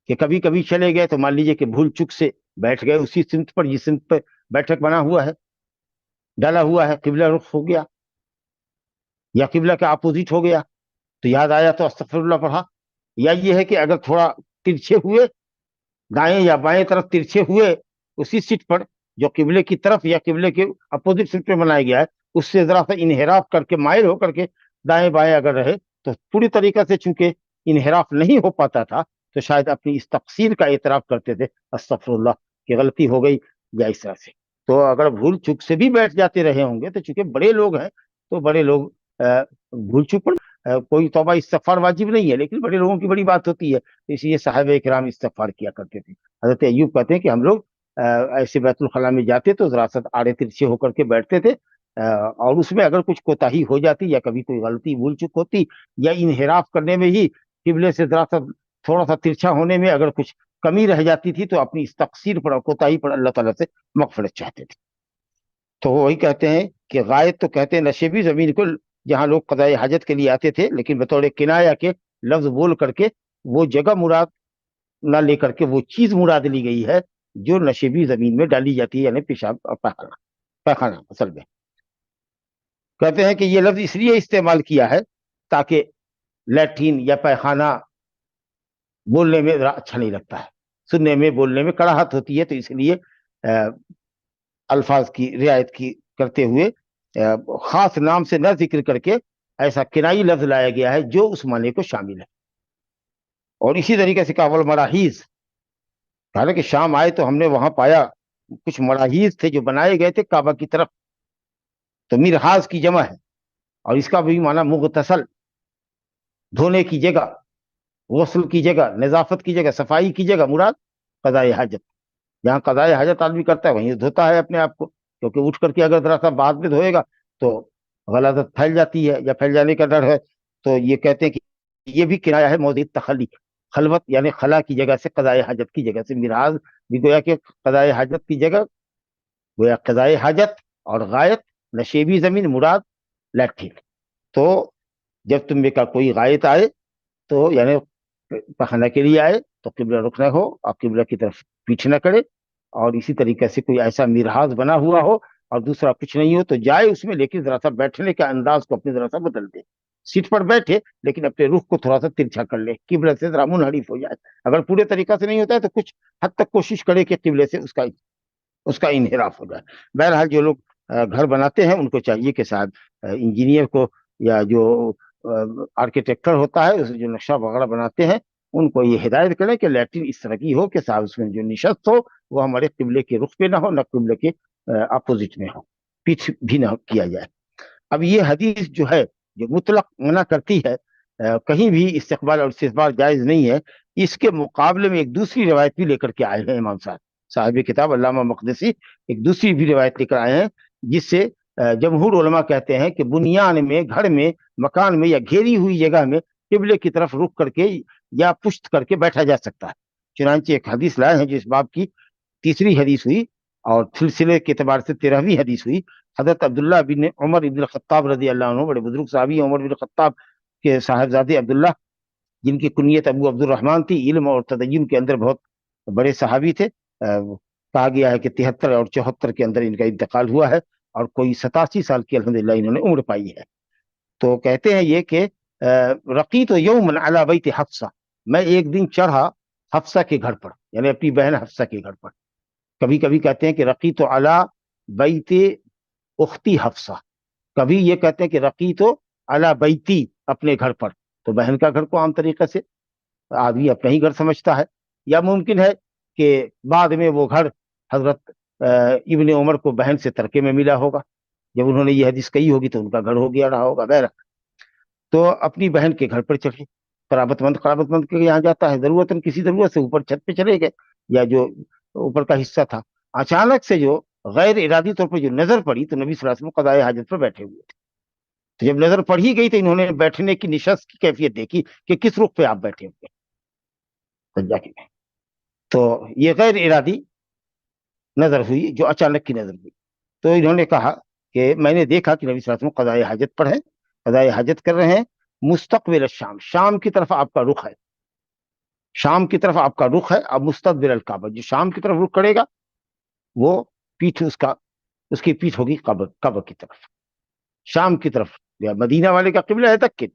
کہ کبھی کبھی چلے گئے تو مان لیجئے کہ بھول چک سے بیٹھ گئے اسی سمت پر جس سمت پر بیٹھک بنا ہوا ہے، ڈالا ہوا ہے، قبلہ رخ ہو گیا یا قبلہ کا اپوزٹ ہو گیا، تو یاد آیا تو استغفر اللہ پڑھا. یا یہ ہے کہ اگر تھوڑا ترچھے ہوئے، دائیں یا بائیں طرف ترچھے ہوئے اسی سیٹ پر جو قبلے کی طرف یا قبلے کے اپوزٹ سیٹ پہ بنایا گیا ہے، اس سے ذرا سا انحراف کر کے، مائل ہو کر کے دائیں بائیں اگر رہے تو پوری طریقے سے چونکہ انحراف نہیں ہو پاتا تھا تو شاید اپنی اس تقصیر کا اعتراف کرتے تھے، استغفر اللہ کہ غلطی ہو گئی یا اس طرح سے. تو اگر بھول چوک سے بھی بیٹھ جاتے رہے ہوں گے تو چونکہ بڑے لوگ ہیں تو بڑے لوگ بھول چوک پر کوئی توبہ استغفار واجب نہیں ہے، لیکن بڑے لوگوں کی بڑی بات ہوتی ہے، اس لیے صحابہ کرام استغفار کیا کرتے تھے. حضرت ایوب کہتے ہیں کہ ہم لوگ ایسے بیت الخلاء میں جاتے تو ذرا سا آڑے ترچھے ہو کر کے بیٹھتے تھے، اور اس میں اگر کچھ کوتاہی ہو جاتی یا کبھی کوئی غلطی بھول چک ہوتی یا انحراف کرنے میں ہی قبلے سے ذرا سا تھوڑا سا ترچھا ہونے میں اگر کچھ کمی رہ جاتی تھی تو اپنی اس تقصیر پر اور کوتاہی پر اللہ تعالیٰ سے مغفرت چاہتے تھے. تو وہی کہتے ہیں کہ غائط تو کہتے ہیں نشیبی زمین کو جہاں لوگ قضاء حاجت کے لیے آتے تھے، لیکن بطور کنایا کے لفظ بول کر کے وہ جگہ مراد نہ لے کر کے وہ چیز مراد لی گئی ہے جو نشیبی زمین میں ڈالی جاتی ہے، یعنی پیشاب اور پیخانہ اصل میں. کہتے ہیں کہ یہ لفظ اس لیے استعمال کیا ہے تاکہ لیٹرین یا پیخانہ بولنے میں اچھا نہیں لگتا ہے، سننے میں بولنے میں کڑاہٹ ہوتی ہے، تو اس لیے الفاظ کی رعایت کی کرتے ہوئے خاص نام سے نہ ذکر کر کے ایسا کنائی لفظ لایا گیا ہے جو اس معنی کو شامل ہے. اور اسی طریقے سے کہا والمراحیز، حالانکہ شام آئے تو ہم نے وہاں پایا کچھ مراحیز تھے جو بنائے گئے تھے کعبہ کی طرف، تو مرحاز کی جمع ہے اور اس کا بھی معنی مغتسل، دھونے کی جگہ، غسل کی جگہ، نظافت کی جگہ، صفائی کی جگہ، مراد قضاء حاجت. جہاں قضاء حاجت آدمی کرتا ہے وہیں دھوتا ہے اپنے آپ کو، کیونکہ اٹھ کر کے اگر ذرا سا بعد میں دھوئے گا تو غلاظت پھیل جاتی ہے یا پھیل جانے کا ڈر ہے. تو یہ کہتے ہیں کہ یہ بھی کرایہ ہے موضع تخلی، خلوت یعنی خلا کی جگہ سے، قضاء حاجت کی جگہ سے. مرحاض بھی گویا کہ قضاء حاجت کی جگہ، گویا قضاء حاجت، اور غائط نشیبی زمین مراد لیٹرین. تو جب تم میں کا کوئی غائط آئے تو یعنی پخانا کے لیے آئے تو قبلہ رخ نہ ہو، آپ قبلہ کی طرف پیچھے نہ کرے، اور اسی طریقے سے کوئی ایسا مرحاض بنا ہوا ہو اور دوسرا کچھ نہیں ہو تو جائے اس میں، لیکن ذرا سا بیٹھنے کا انداز کو اپنے ذرا سا بدل دے، سیٹ پر بیٹھے لیکن اپنے رخ کو تھوڑا سا ترچھا کر لے، قبلہ سے ذرا منحرف ہو جائے. اگر پورے طریقہ سے نہیں ہوتا ہے تو کچھ حد تک کوشش کرے کہ قبلے سے اس کا انحراف ہو جائے. بہرحال جو لوگ گھر بناتے ہیں ان کو چاہیے کہ صاحب انجینئر کو یا جو آرکیٹیکٹر ہوتا ہے جو نقشہ وغیرہ بناتے ہیں ان کو یہ ہدایت کریں کہ لیٹرین اس طرح کی ہو کہ صاحب اس میں جو نشست ہو وہ ہمارے قبلے کے رخ پہ نہ ہو، نہ قبلے کے اپوزٹ میں ہو، پیچھے بھی نہ کیا جائے. اب یہ حدیث جو ہے جو مطلق منع کرتی ہے کہیں بھی استقبال اور استقبال جائز نہیں ہے، اس کے مقابلے میں ایک دوسری روایت بھی لے کر کے آئے ہیں امام صاحب کتاب علامہ مقدسی، ایک دوسری بھی روایت لے کر آئے ہیں جس سے جمہور علماء کہتے ہیں کہ بنیان میں، گھر میں، مکان میں یا گھیری ہوئی جگہ میں قبلے کی طرف رخ کر کے یا پشت کر کے بیٹھا جا سکتا ہے. چنانچہ ایک حدیث لائے ہیں جو اس باب کی تیسری حدیث ہوئی اور سلسلے کے اعتبار سے 13ویں حدیث ہوئی. حضرت عبداللہ بن عمر بن الخطاب رضی اللہ عنہ، بڑے بزرگ صحابی عمر بن الخطاب کے صاحبزادے عبداللہ، جن کی کنیت ابو عبد الرحمن تھی، علم اور تدین کے اندر بہت بڑے صحابی تھے. کہا گیا ہے کہ 73 اور 74 کے اندر ان کا انتقال ہوا ہے اور کوئی 87 سال کی الحمدللہ انہوں نے عمر پائی ہے. تو کہتے ہیں یہ کہ رقیت یوما علی بیت حفصہ، میں ایک دن چڑھا حفصہ کے گھر پر، یعنی اپنی بہن حفصہ کے گھر پر. کبھی کبھی کہتے ہیں کہ رقیت علی بیت اختی حفصہ، کبھی یہ کہتے ہیں کہ رقیت علی بیتی، اپنے گھر پر. تو بہن کا گھر کو عام طریقے سے آدمی اپنا ہی گھر سمجھتا ہے، یا ممکن ہے کہ بعد میں وہ گھر حضرت ابن عمر کو بہن سے ترکے میں ملا ہوگا، جب انہوں نے یہ حدیث کہی ہوگی تو ان کا گھر ہو گیا رہا ہوگا. بہرحال تو اپنی بہن کے گھر پر چڑھے، قرابت مند کے یہاں جاتا ہے ضرورتاً، کسی ضرورت سے اوپر چھت پہ چلے گئے یا جو اوپر کا حصہ تھا، اچانک سے جو غیر ارادی طور پر جو نظر پڑی تو نبی صلی اللہ علیہ وسلم قضاء حاجت پر بیٹھے ہوئے تھے. تو جب نظر پڑ ہی گئی تو انہوں نے بیٹھنے کی نشست کی کیفیت دیکھی کہ کس رخ پہ آپ بیٹھے ہوئے سجدہ کے میں. تو یہ غیر ارادی نظر ہوئی، جو اچانک کی نظر ہوئی. تو انہوں نے کہا کہ میں نے دیکھا کہ نبی صلی اللہ علیہ وسلم قضاء حاجت پر ہیں، قضاء حاجت کر رہے ہیں، مستقبل الشام، شام کی طرف آپ کا رخ ہے، شام کی طرف آپ کا رخ ہے. اب مستقبل الکعبہ، جو شام کی طرف رخ کرے گا وہ پیٹھ اس کی پیٹھ ہوگی کعبہ کی طرف، شام کی طرف. مدینہ والے کا قبلہ ہے دکن،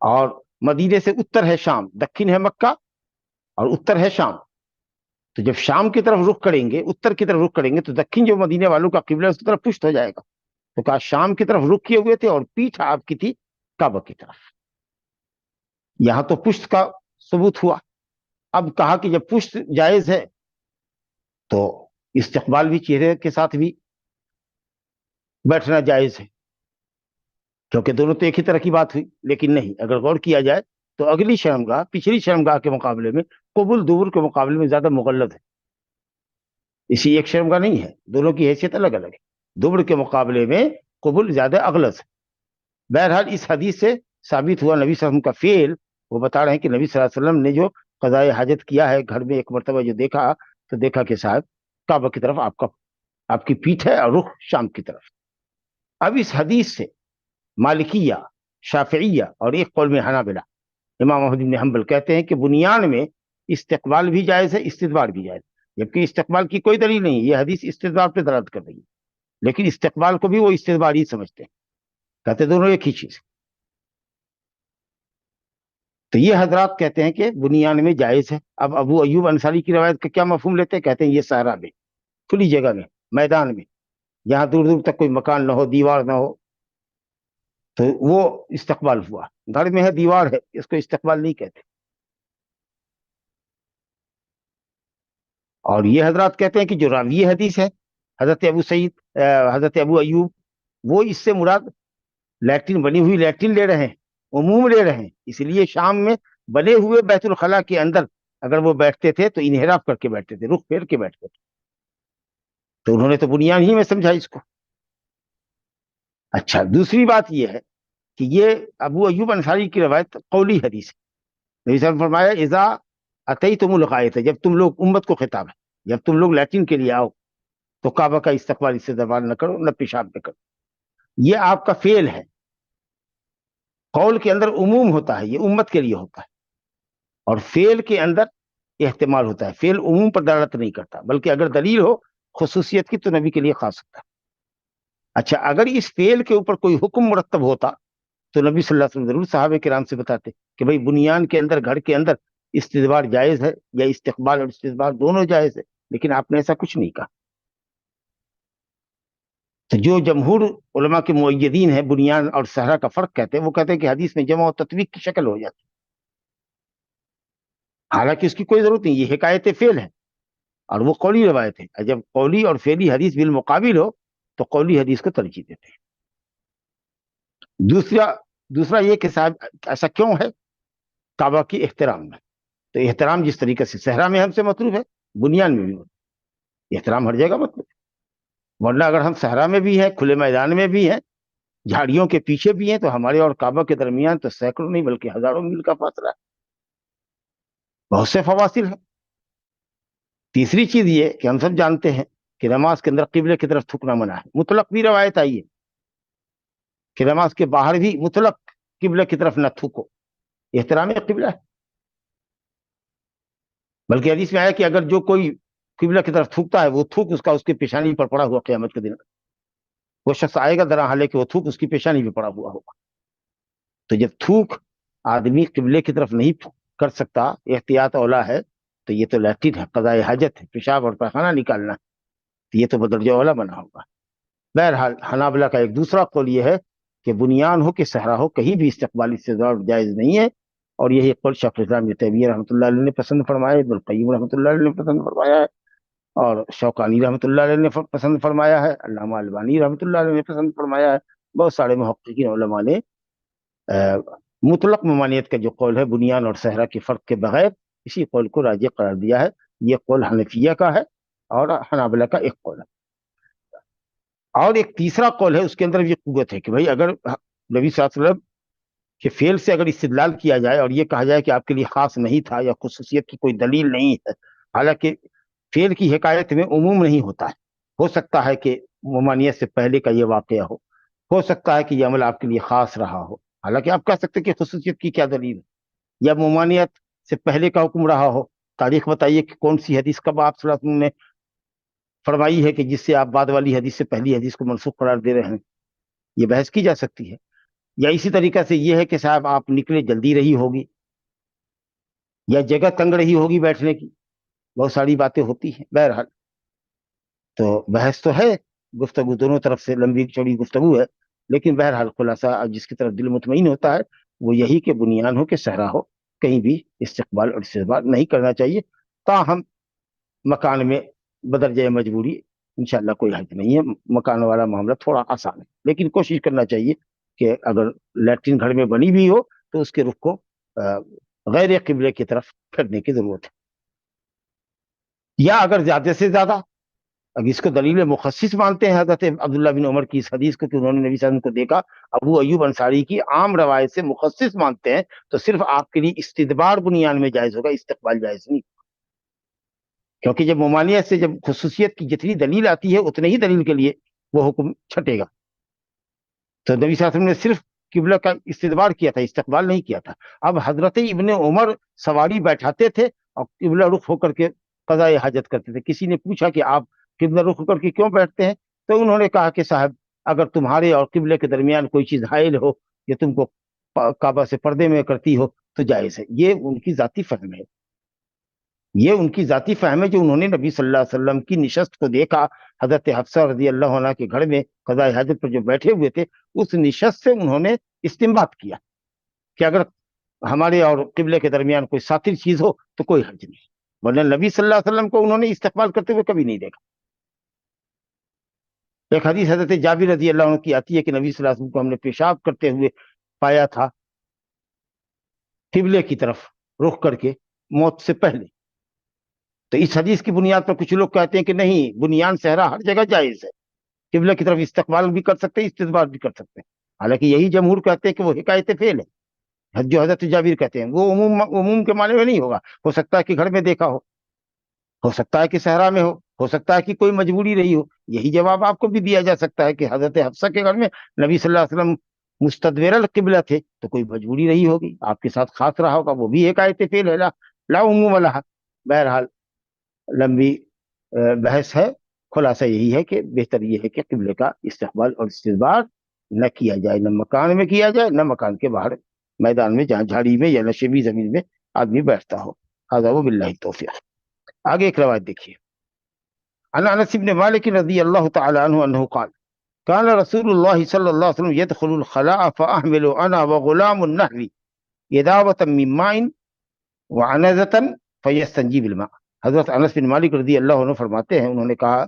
اور مدینے سے اتر ہے شام، دکن ہے مکہ اور اتر ہے شام. تو جب شام کی طرف رخ کریں گے، اتر کی طرف رخ کریں گے تو دکن جو مدینے والوں کا قبلہ ہے اس کی طرف پشت ہو جائے گا. تو کہا شام کی طرف رخ کیے ہوئے تھے اور پیٹھ آپ کی تھی کعبہ کی طرف. یہاں تو پشت کا ثبوت ہوا. اب کہا کہ جب پشت جائز ہے تو استقبال بھی چہرے کے ساتھ بھی بیٹھنا جائز ہے, کیونکہ دونوں تو ایک ہی طرح کی بات ہوئی. لیکن نہیں, اگر غور کیا جائے تو اگلی شرمگاہ پچھلی شرمگاہ کے مقابلے میں قبل دبر کے مقابلے میں زیادہ مغلظ ہے. اسی ایک شرمگاہ نہیں ہے, دونوں کی حیثیت الگ الگ ہے. دبر کے مقابلے میں قبل زیادہ اغلظ ہے. بہرحال اس حدیث سے ثابت ہوا نبی صلی اللہ علیہ وسلم کا فعل. وہ بتا رہے ہیں کہ نبی صلی اللہ علیہ وسلم نے جو قضائے حاجت کیا ہے گھر میں ایک مرتبہ جو دیکھا تو دیکھا کہ صاحب کعبہ کی طرف آپ کی پیٹھ ہے اور رخ شام کی طرف. اب اس حدیث سے مالکیہ, شافعیہ اور ایک قول میں حنابلہ, امام احمد بن حنبل کہتے ہیں کہ بنیان میں استقبال بھی جائز ہے, استدبار بھی جائز ہے. جبکہ استقبال کی کوئی دلیل نہیں, یہ حدیث استدبار پہ دلالت کر رہی ہے, لیکن استقبال کو بھی وہ استدبار ہی سمجھتے ہیں, کہتے دونوں ایک ہی چیز. تو یہ حضرات کہتے ہیں کہ بنیان میں جائز ہے. اب ابو ایوب انصاری کی روایت کا کیا مفہوم لیتے ہیں؟ کہتے ہیں یہ صحرا میں, کھلی جگہ میں, میدان میں, جہاں دور دور تک کوئی مکان نہ ہو, دیوار نہ ہو, تو وہ استقبال ہوا. گھر میں ہے, دیوار ہے, اس کو استقبال نہیں کہتے. اور یہ حضرات کہتے ہیں کہ جو راوی حدیث ہے حضرت ابو سعید, حضرت ابو ایوب, وہ اس سے مراد لیٹرین, بنی ہوئی لیٹرین لے رہے ہیں, عموم لے رہے ہیں. اس لیے شام میں بنے ہوئے بیت الخلاء کے اندر اگر وہ بیٹھتے تھے تو انحراف کر کے بیٹھتے تھے, رخ پھیر کے بیٹھتے تھے. تو انہوں نے تو بنیاد ہی میں سمجھا اس کو. اچھا, دوسری بات یہ ہے کہ یہ ابو ایوب انصاری کی روایت قولی حدیث ہے. نبی صلی اللہ علیہ وسلم نے فرمایا اذا اتیتم الغائط, جب تم لوگ, امت کو خطاب ہے, جب تم لوگ لیٹرین کے لیے آؤ تو کعبہ کا استقبال, اس سے دربار نہ کرو, نہ پیشاب نہ کرو. یہ آپ کا فعل ہے. قول کے اندر عموم ہوتا ہے, یہ امت کے لیے ہوتا ہے, اور فعل کے اندر احتمال ہوتا ہے. فعل عموم پر دلالت نہیں کرتا, بلکہ اگر دلیل ہو خصوصیت کی تو نبی کے لیے خاص ہوتا ہے. اچھا, اگر اس فعل کے اوپر کوئی حکم مرتب ہوتا تو نبی صلی اللہ علیہ وسلم ضرور صحابہ کرام سے بتاتے کہ بھئی بنیان کے اندر, گھر کے اندر استدبار جائز ہے, یا استقبال اور استدبار دونوں جائز ہے. لیکن آپ نے ایسا کچھ نہیں کہا. تو جو جمہور علماء کے مؤیدین ہیں بنیان اور صحرا کا فرق کہتے ہیں, وہ کہتے ہیں کہ حدیث میں جمع و تطبیق کی شکل ہو جاتی, حالانکہ اس کی کوئی ضرورت نہیں. یہ حکایت فعل ہے اور وہ قولی روایت ہے. جب قولی اور فعلی حدیث بالمقابل ہو تو قولی حدیث کو ترجیح دیتے ہیں. دوسرا یہ کہ صاحب ایسا کیوں ہے کعبہ کی احترام میں. تو احترام جس طریقے سے صحرا میں ہم سے مطلوب ہے, بنیان میں بھی احترام ہر جگہ مطلوب ہے. ورنہ اگر ہم صحرا میں بھی ہیں, کھلے میدان میں بھی ہیں, جھاڑیوں کے پیچھے بھی ہیں, تو ہمارے اور کعبہ کے درمیان تو سینکڑوں نہیں بلکہ ہزاروں میل کا فاصلہ ہے, بہت سے فواصل ہیں. تیسری چیز یہ کہ ہم سب جانتے ہیں کہ نماز کے اندر قبلے کی طرف تھکنا منع ہے. مطلق بھی روایت آئی ہے کہ نماز کے باہر بھی مطلق قبلے کی طرف نہ تھوکو, احترام قبلہ ہے. بلکہ حدیث میں آیا کہ اگر جو کوئی قبلہ کی طرف تھوکتا ہے, وہ تھوک اس کے پیشانی پر پڑا ہوا قیامت کے دن وہ شخص آئے گا درا حالے کہ وہ تھوک اس کی پیشانی پہ پڑا ہوا ہوگا. تو جب تھوک آدمی قبلے کی طرف نہیں کر سکتا, احتیاط اولا ہے, تو یہ تو لیٹرین ہے, قضائے حاجت ہے, پیشاب اور پیخانہ نکالنا ہے, تو یہ تو بدرجہ اولا بنا ہوگا. بہرحال حنابلہ کا ایک دوسرا قول یہ ہے کہ بنیان ہو کہ صحرا ہو, کہیں بھی استقبال استدبار جائز نہیں ہے. اور یہی قول شیخ الاسلام ابن تیمیہ رحمۃ اللہ علیہ نے پسند فرمایا, ابن القیم رحمۃ اللہ علیہ نے پسند فرمایا ہے, اور شوکانی رحمۃ اللہ علیہ نے پسند فرمایا ہے, علامہ البانی رحمۃ اللہ علیہ نے پسند فرمایا ہے. بہت سارے محققین علماء نے مطلق ممانعت کا جو قول ہے بنیان اور صحرا کے فرق کے بغیر, اسی قول کو راجح قرار دیا ہے. یہ قول حنفیہ کا ہے اور حنابلہ کا ایک قول ہے. اور ایک تیسرا قول ہے, اس کے اندر یہ قوت ہے کہ بھائی اگر نبی صلی اللہ علیہ وسلم کے فعل سے اگر استدلال کیا جائے اور یہ کہا جائے کہ آپ کے لیے خاص نہیں تھا یا خصوصیت کی کوئی دلیل نہیں ہے, حالانکہ فعل کی حکایت میں عموم نہیں ہوتا ہے. ہو سکتا ہے کہ ممانعت سے پہلے کا یہ واقعہ ہو سکتا ہے کہ یہ عمل آپ کے لیے خاص رہا ہو, حالانکہ آپ کہہ سکتے کہ خصوصیت کی کیا دلیل ہے, یا ممانعت سے پہلے کا حکم رہا ہو. تاریخ بتائیے کہ کون سی حدیث کب آپ صلی اللہ علیہ وسلم نے فرمائی ہے کہ جس سے آپ بعد والی حدیث سے پہلی حدیث کو منسوخ قرار دے رہے ہیں. یہ بحث کی جا سکتی ہے. یا اسی طریقہ سے یہ ہے کہ صاحب آپ نکلے جلدی رہی ہوگی, یا جگہ تنگ رہی ہوگی بیٹھنے کی, بہت ساری باتیں ہوتی ہیں. بہرحال تو بحث تو ہے گفتگو دونوں طرف سے لمبی چوڑی گفتگو ہے، لیکن بہرحال خلاصہ جس کی طرف دل مطمئن ہوتا ہے وہ یہی کہ بنیان ہو کہ صحرا ہو، کہیں بھی استقبال اور استقبال نہیں کرنا چاہیے، تاہم مکان میں بدرجہ مجبوری انشاءاللہ کوئی حرج نہیں ہے، مکان والا معاملہ تھوڑا آسان ہے، لیکن کوشش کرنا چاہیے کہ اگر لیٹرین گھر میں بنی بھی ہو تو اس کے رخ کو غیر قبلے کی طرف پھیرنے کی ضرورت ہے، یا اگر زیادہ سے زیادہ اب اس کو دلیل مخصص مانتے ہیں حضرت عبداللہ بن عمر کی اس حدیث کو کہ انہوں نے نبی صلی اللہ علیہ وسلم کو دیکھا، ابو ایوب انصاری کی عام روایت سے مخصص مانتے ہیں، تو صرف آپ کے لیے استدبار بنیان میں جائز ہوگا، استقبال جائز نہیں، کیونکہ جب ممانعت سے جب خصوصیت کی جتنی دلیل آتی ہے اتنے ہی دلیل کے لیے وہ حکم چھٹے گا، تو نبی صلی اللہ علیہ وسلم نے صرف قبلہ کا استدبار کیا تھا، استقبال نہیں کیا تھا۔ اب حضرت ابن عمر سواری بیٹھاتے تھے اور قبلہ رخ ہو کر کے قضاء حاجت کرتے تھے، کسی نے پوچھا کہ آپ قبلہ رخ ہو کر کے کیوں بیٹھتے ہیں، تو انہوں نے کہا کہ صاحب اگر تمہارے اور قبلے کے درمیان کوئی چیز حائل ہو یا تم کو کعبہ سے پردے میں کرتی ہو تو جائز ہے، یہ ان کی ذاتی فہم ہے، یہ ان کی ذاتی فہم ہے جو انہوں نے نبی صلی اللہ علیہ وسلم کی نشست کو دیکھا، حضرت حفصہ رضی اللہ عنہ کے گھر میں قضاء حاجت پر جو بیٹھے ہوئے تھے، اس نشست سے انہوں نے استنباط کیا کہ اگر ہمارے اور قبلے کے درمیان کوئی ساتر چیز ہو تو کوئی حرج نہیں، ورنہ نبی صلی اللہ علیہ وسلم کو انہوں نے استقبال کرتے ہوئے کبھی نہیں دیکھا۔ ایک حدیث حضرت جابر رضی اللہ عنہ کی آتی ہے کہ نبی صلی اللہ علیہ وسلم کو ہم نے پیشاب کرتے ہوئے پایا تھا قبلے کی طرف رخ کر کے موت سے پہلے، تو اس حدیث کی بنیاد پر کچھ لوگ کہتے ہیں کہ نہیں، بنیان صحرا ہر جگہ جائز ہے، قبلہ کی طرف استقبال بھی کر سکتے ہیں، استدبار بھی کر سکتے ہیں، حالانکہ یہی جمہور کہتے ہیں کہ وہ حکایت فعل ہے، جو حضرت جابر کہتے ہیں وہ عموم کے معنی میں نہیں ہوگا، ہو سکتا ہے کہ گھر میں دیکھا ہو سکتا ہے کہ صحرا میں ہو سکتا ہے کہ کوئی مجبوری رہی ہو، یہی جواب آپ کو بھی دیا جا سکتا ہے کہ حضرت حفصہ کے گھر میں نبی صلی اللہ علیہ وسلم مستدبر القبلہ تھے تو کوئی مجبوری رہی ہوگی، آپ کے ساتھ خاص رہا ہوگا، وہ بھی ایک آیت فعل ہے، لا عموم لہا۔ بہرحال لمبی بحث ہے، خلاصہ یہی ہے کہ بہتر یہ ہے کہ قبلے کا استقبال اور استدبار نہ کیا جائے، نہ مکان میں کیا جائے نہ مکان کے باہر میدان میں جہاں جھاڑی میں یا نشیبی زمین میں آدمی بیٹھتا ہو۔ ھذا وباللہ التوفیق۔ آگے ایک روایت دیکھیے، عن انس بن مالک رضی اللہ تعالی عنہ انہ قال كان رسول الله صلى الله عليه وسلم يدخل الخلاء فأحمل أنا وغلام النهر إداوة من ماء وعنزة فيستنجي بالماء۔ حضرت انس بن مالک رضی اللہ عنہ فرماتے ہیں، انہوں نے کہا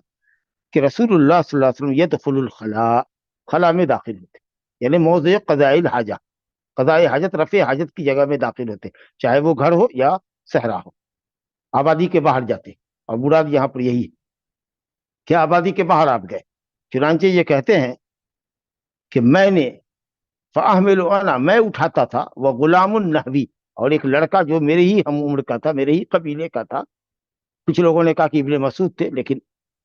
کہ رسول اللہ صلی اللہ علیہ وسلم يدخل الخلاء، خلا میں داخل ہوتے، یعنی موضع قضاء الحاجہ، قضاء حاجت رفع حاجت کی جگہ میں داخل ہوتے، چاہے وہ گھر ہو یا صحرا ہو، آبادی کے باہر جاتے، اور مراد یہاں پر یہی کہ آبادی کے باہر آپ گئے، چنانچہ یہ کہتے ہیں کہ میں نے فاحمل انا، میں اٹھاتا تھا، وہ غلام النحوی، اور ایک لڑکا جو میرے ہی ہم عمر کا تھا، میرے ہی قبیلے کا تھا، کچھ لوگوں نے کہا کہ ابن مسعود تھے، لیکن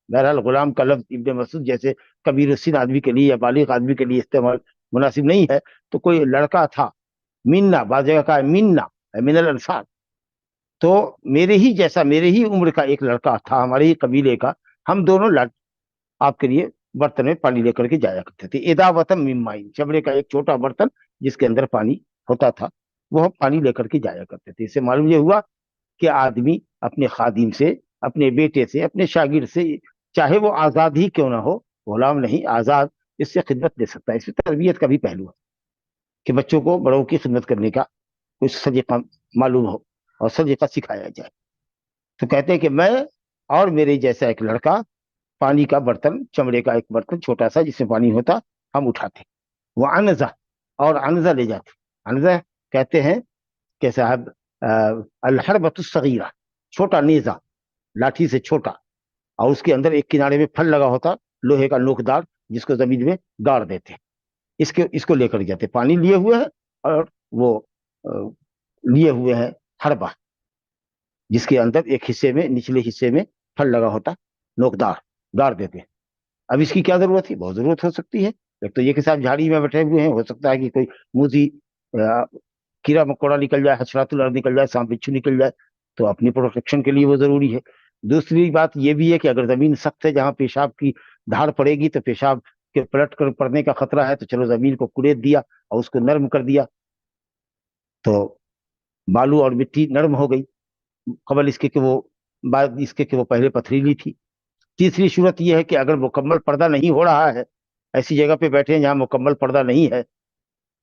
بہرحال غلام کا لفظ ابن مسعود جیسے کبیر السن آدمی کے لیے یا بالغ آدمی کے لیے استعمال مناسب نہیں ہے، تو کوئی لڑکا تھا، منا، بعض جگہ کا ہے منا، من الانصار، تو میرے ہی جیسا، میرے ہی عمر کا ایک لڑکا تھا، ہمارے ہی قبیلے کا، ہم دونوں آپ کے لیے برتن میں پانی لے کر کے جایا کرتے تھے، اداوتم من ماء، چمڑے کا ایک چھوٹا برتن جس کے اندر پانی ہوتا تھا، وہ ہم پانی لے کر کے جایا کرتے تھے۔ اس سے معلوم یہ ہوا کہ آدمی اپنے خادم سے، اپنے بیٹے سے، اپنے شاگرد سے، چاہے وہ آزاد ہی کیوں نہ ہو، غلام نہیں آزاد، اس سے خدمت دے سکتا ہے۔ اس میں تربیت کا بھی پہلو ہے کہ بچوں کو بڑوں کی خدمت کرنے کا کچھ سلیقہ معلوم ہو اور سلیقہ سکھایا جائے۔ تو کہتے ہیں کہ میں اور میرے جیسا ایک لڑکا پانی کا برتن، چمڑے کا ایک برتن چھوٹا سا جس میں پانی ہوتا، ہم اٹھاتے، وہ عنزہ، اور عنزہ لے جاتے۔ عنزہ کہتے ہیں کہ صاحب الحربۃ الصغیرہ، چھوٹا نیزہ، لاٹھی سے چھوٹا، اور اس کے اندر ایک کنارے میں پھل لگا ہوتا، لوہے کا نوکدار، جس کو زمین میں گاڑ دیتے، اس کو لے کر جاتے، پانی لیے ہوئے ہیں اور وہ لیے ہوئے ہیں حربہ، جس کے اندر ایک حصے میں، نچلے حصے میں پھل لگا ہوتا، نوکدار، گاڑ دیتے ہیں۔ اب اس کی کیا ضرورت ہے؟ بہت ضرورت ہو سکتی ہے، ایک تو یہ کہ صاحب جھاڑی میں بیٹھے ہوئے ہیں، ہو سکتا ہے کہ کوئی موذی کیڑا مکوڑا نکل جائے، حشرات الارض نکل جائے، سانپ بچھو نکل جائے، تو اپنی پروٹیکشن کے لیے وہ ضروری ہے۔ دوسری بات یہ بھی ہے کہ اگر زمین سخت ہے، جہاں پیشاب کی دھاڑ پڑے گی تو پیشاب کے پلٹ کر پڑنے کا خطرہ ہے، تو چلو زمین کو کڑید دیا اور اس کو نرم کر دیا، تو بالو اور مٹی نرم ہو گئی، قبل اس کے کہ وہ بعد اس کے کہ وہ پہلے پتھریلی تھی، تیسری صورت یہ ہے کہ اگر مکمل پردہ نہیں ہو رہا ہے، ایسی جگہ پہ بیٹھے ہیں جہاں مکمل پردہ نہیں ہے،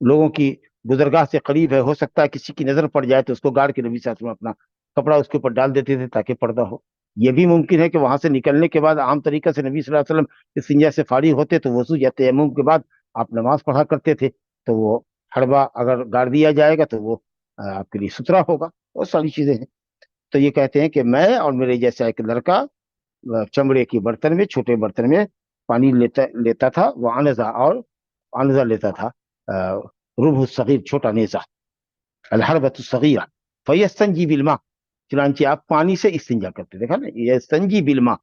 لوگوں کی گزرگاہ سے قریب ہے، ہو سکتا ہے کسی کی نظر پڑ جائے تو اس کو گاڑ کے نبی صلی اللہ علیہ وسلم اپنا کپڑا اس کے اوپر ڈال دیتے تھے تاکہ پردہ ہو۔ یہ بھی ممکن ہے کہ وہاں سے نکلنے کے بعد عام طریقہ سے نبی صلی اللہ علیہ وسلم استنجا سے فارغ ہوتے تو وضو یا تیمم کے بعد آپ نماز پڑھا کرتے تھے، تو وہ ہڑبا اگر گاڑ دیا جائے گا تو وہ آپ کے لیے ستھرا ہوگا۔ بہت ساری چیزیں ہیں۔ تو یہ کہتے ہیں کہ میں اور میرے جیسا ایک لڑکا چمڑے کی برتن میں، چھوٹے برتن میں پانی لیتا تھا، وہ انزا اور انزا لیتا تھا، ربع الصغیر، چھوٹا نیزہ، الحربۃ الصغیرہ، فیستنجی بالماء، چنانچہ آپ پانی سے استنجا کرتے، دیکھا نا، یستنجی بالماء،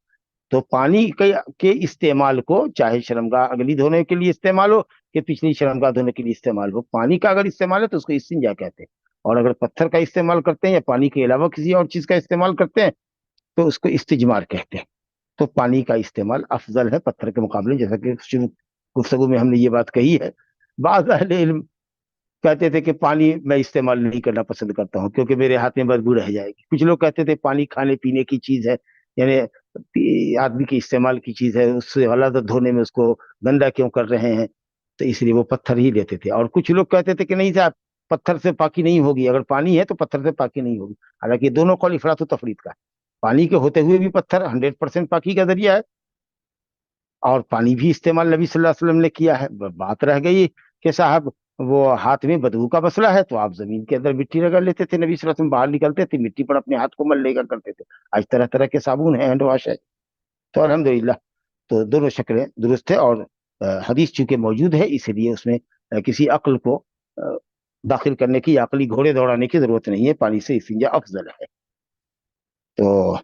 تو پانی کے استعمال کو، چاہے شرمگاہ اگلی دھونے کے لیے استعمال ہو کہ پچھلی شرمگاہ دھونے کے لیے استعمال ہو، پانی کا اگر استعمال ہے تو اس کو استنجا کہتے ہیں، اور اگر پتھر کا استعمال کرتے ہیں یا پانی کے علاوہ کسی اور چیز کا استعمال کرتے ہیں تو اس کو استجمار کہتے ہیں۔ تو پانی کا استعمال افضل ہے پتھر کے مقابلے، جیسا کہ شروع گفتگو میں ہم نے یہ بات کہی ہے۔ بعض اہل علم کہتے تھے کہ پانی میں استعمال نہیں کرنا پسند کرتا ہوں کیونکہ میرے ہاتھ میں بدبو رہ جائے گی، کچھ لوگ کہتے تھے پانی کھانے پینے کی چیز ہے، یعنی آدمی کے استعمال کی چیز ہے، اس سے غلط دھونے میں اس کو گندا کیوں کر رہے ہیں، تو اس لیے وہ پتھر ہی لیتے تھے۔ اور کچھ لوگ کہتے تھے کہ نہیں صاحب، پتھر سے پاکی نہیں ہوگی، اگر پانی ہے تو پتھر سے پاکی نہیں ہوگی، حالانکہ دونوں قول افراط و تفرید کا ہے۔ پانی کے ہوتے ہوئے بھی پتھر 100% پاکی کا ذریعہ ہے، اور پانی بھی استعمال نبی صلی اللہ علیہ وسلم نے کیا ہے۔ بات رہ گئی کہ صاحب وہ ہاتھ میں بدبو کا مسئلہ ہے تو آپ زمین کے اندر مٹی رگڑ لیتے تھے، نبی صلی اللہ علیہ وسلم باہر نکلتے تھے مٹی پر اپنے ہاتھ کو مل لے کر کرتے تھے۔ آج طرح طرح کے صابن ہیں، ہینڈ واش ہے، تو الحمدللہ تو دونوں شکلیں درست ہے، اور حدیث چونکہ موجود ہے اس لیے اس میں کسی عقل کو داخل کرنے کی یا عقلی گھوڑے دوڑانے کی ضرورت نہیں ہے، پانی سے استنجا افضل ہے۔ تو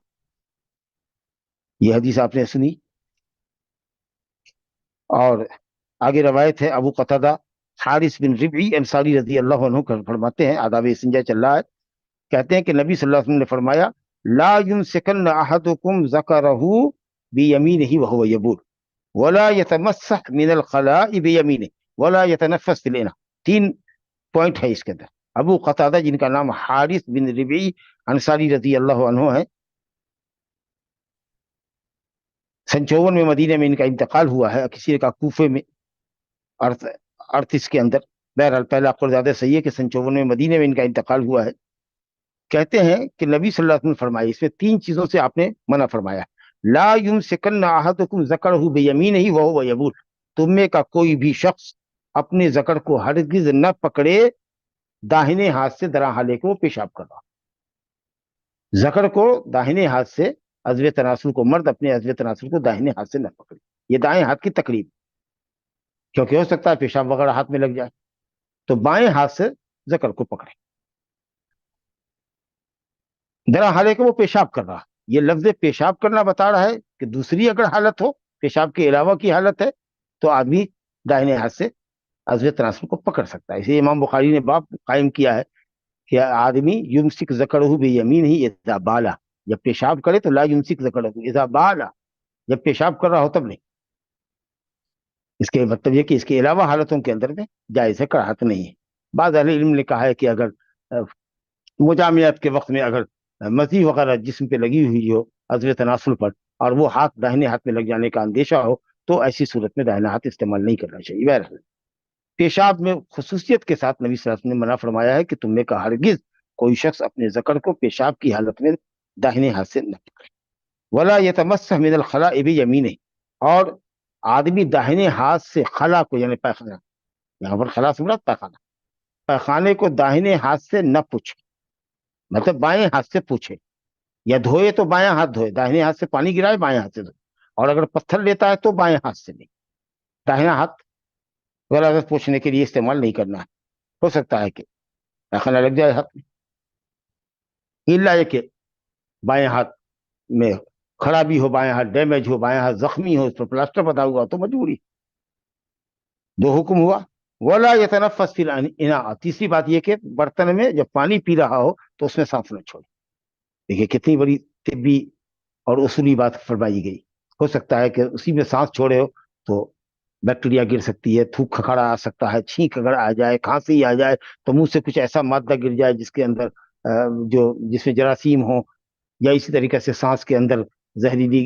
یہ حدیث آپ نے سنی، اور آگے روایت ہے ابو قتادہ حارث بن ربعی انصاری رضی اللہ عنہ فرماتے ہیں، آداب استنجا چل رہا ہے، کہتے ہیں کہ نبی صلی اللہ علیہ وسلم نے فرمایا لا يمسكن احدكم ذكره بيمينه وهو يبول ولا يتمسح من الخلاء بيمينه ولا يتنفس في الاناء۔ تین پوائنٹ ہے اس کے اندر۔ ابو قتادہ جن کا نام حارث بن ربعی انصاری رضی اللہ عنہ ہے، 54 میں مدینہ میں ان کا انتقال ہوا ہے، کسی کا کوفے میں، 38 کے اندر، بہرحال پہلا قول زیادہ صحیح ہے کہ 54 میں مدینہ میں ان کا انتقال ہوا ہے۔ کہتے ہیں کہ نبی صلی اللہ علیہ وسلم نے فرمایا، اس میں تین چیزوں سے آپ نے منع فرمایا، لا یمسکن احدکم ذکرہ بیمینہ وہو یبول، تم میں کا کوئی بھی شخص اپنے ذکر کو ہرگز نہ پکڑے داہنے ہاتھ سے درا حالے کو پیشاب کر رہا۔ ذکر کو داہنے ہاتھ سے، عضو تناسل کو، مرد اپنے عضو تناسل کو داہنے ہاتھ سے نہ پکڑے، یہ دائیں ہاتھ کی تقریب، کیونکہ ہو سکتا ہے پیشاب وغیرہ ہاتھ میں لگ جائے، تو بائیں ہاتھ سے ذکر کو پکڑے درا حالے کہ وہ پیشاب کر رہا۔ یہ لفظ پیشاب کرنا بتا رہا ہے کہ دوسری اگر حالت ہو، پیشاب کے علاوہ کی حالت ہے، تو آدمی داہنے ہاتھ سے عضو تناسل کو پکڑ سکتا ہے۔ اسے امام بخاری نے باب قائم کیا ہے کہ آدمی یمسک ذکرہ بیمینہ اذا بالا، جب پیشاب کرے تو لا یمسک ذکرہ اذا بالا، جب پیشاب کر رہا ہو تب نہیں۔ اس کے مطلب یہ کہ اس کے علاوہ حالتوں کے اندر میں جائز ہے، کراہت نہیں ہے۔ بعض اہل علم نے کہا ہے کہ اگر مجامعات کے وقت میں اگر مزی وغیرہ جسم پہ لگی ہوئی ہو عضو تناسل پر، اور وہ ہاتھ داہنے ہاتھ میں لگ جانے کا اندیشہ ہو، تو ایسی صورت میں داہنا ہاتھ استعمال نہیں کرنا چاہیے۔ بہرحال پیشاب میں خصوصیت کے ساتھ نبی صلی اللہ علیہ وسلم نے منع فرمایا ہے کہ تم میں کا ہرگز کوئی شخص اپنے ذکر کو پیشاب کی حالت میں داہنے ہاتھ سے نہ پکڑے، ولا يتمسح من الخلاء بيمينه، اور آدمی داہنے ہاتھ سے خلا کو، یعنی پیخانہ، یہاں پر خلا سے مراد پیخانہ، پیخانے کو داہنے ہاتھ سے نہ پوچھے، مطلب بائیں ہاتھ سے پوچھے، یا دھوئے تو بائیں ہاتھ دھوئے، داہنے ہاتھ سے پانی گرائے بائیں ہاتھ سے دھوئے، اور اگر پتھر لیتا ہے تو بائیں ہاتھ سے نہیں، داہنا ہاتھ غلط پوچھنے کے لیے استعمال نہیں کرنا ہے۔ ہو سکتا ہے کہ پیخانہ لگ جائے ہاتھ میں، الا یہ کہ بائیں ہاتھ میں خرابی ہو، بائیں ہاتھ ڈیمیج ہو، بائیں ہاتھ زخمی ہو، اس پر پلاسٹر بتا ہوا تو مجبوری۔ دو حکم ہوا، ولا يتنفس فی الاناء، تیسری بات یہ کہ برتن میں جب پانی پی رہا ہو تو اس میں سانس نہ چھوڑے۔ دیکھیے کتنی بڑی طبی اور اصولی بات فرمائی گئی۔ ہو سکتا ہے کہ اسی میں سانس چھوڑے ہو تو بیکٹیریا گر سکتی ہے، تھوک کھکھڑا آ سکتا ہے، چھینک اگر آ جائے، کھانسی آ جائے، تو منہ سے کچھ ایسا مادہ گر جائے جس کے اندر جس میں جراثیم ہو، یا اسی طریقے سے سانس کے اندر زہریلی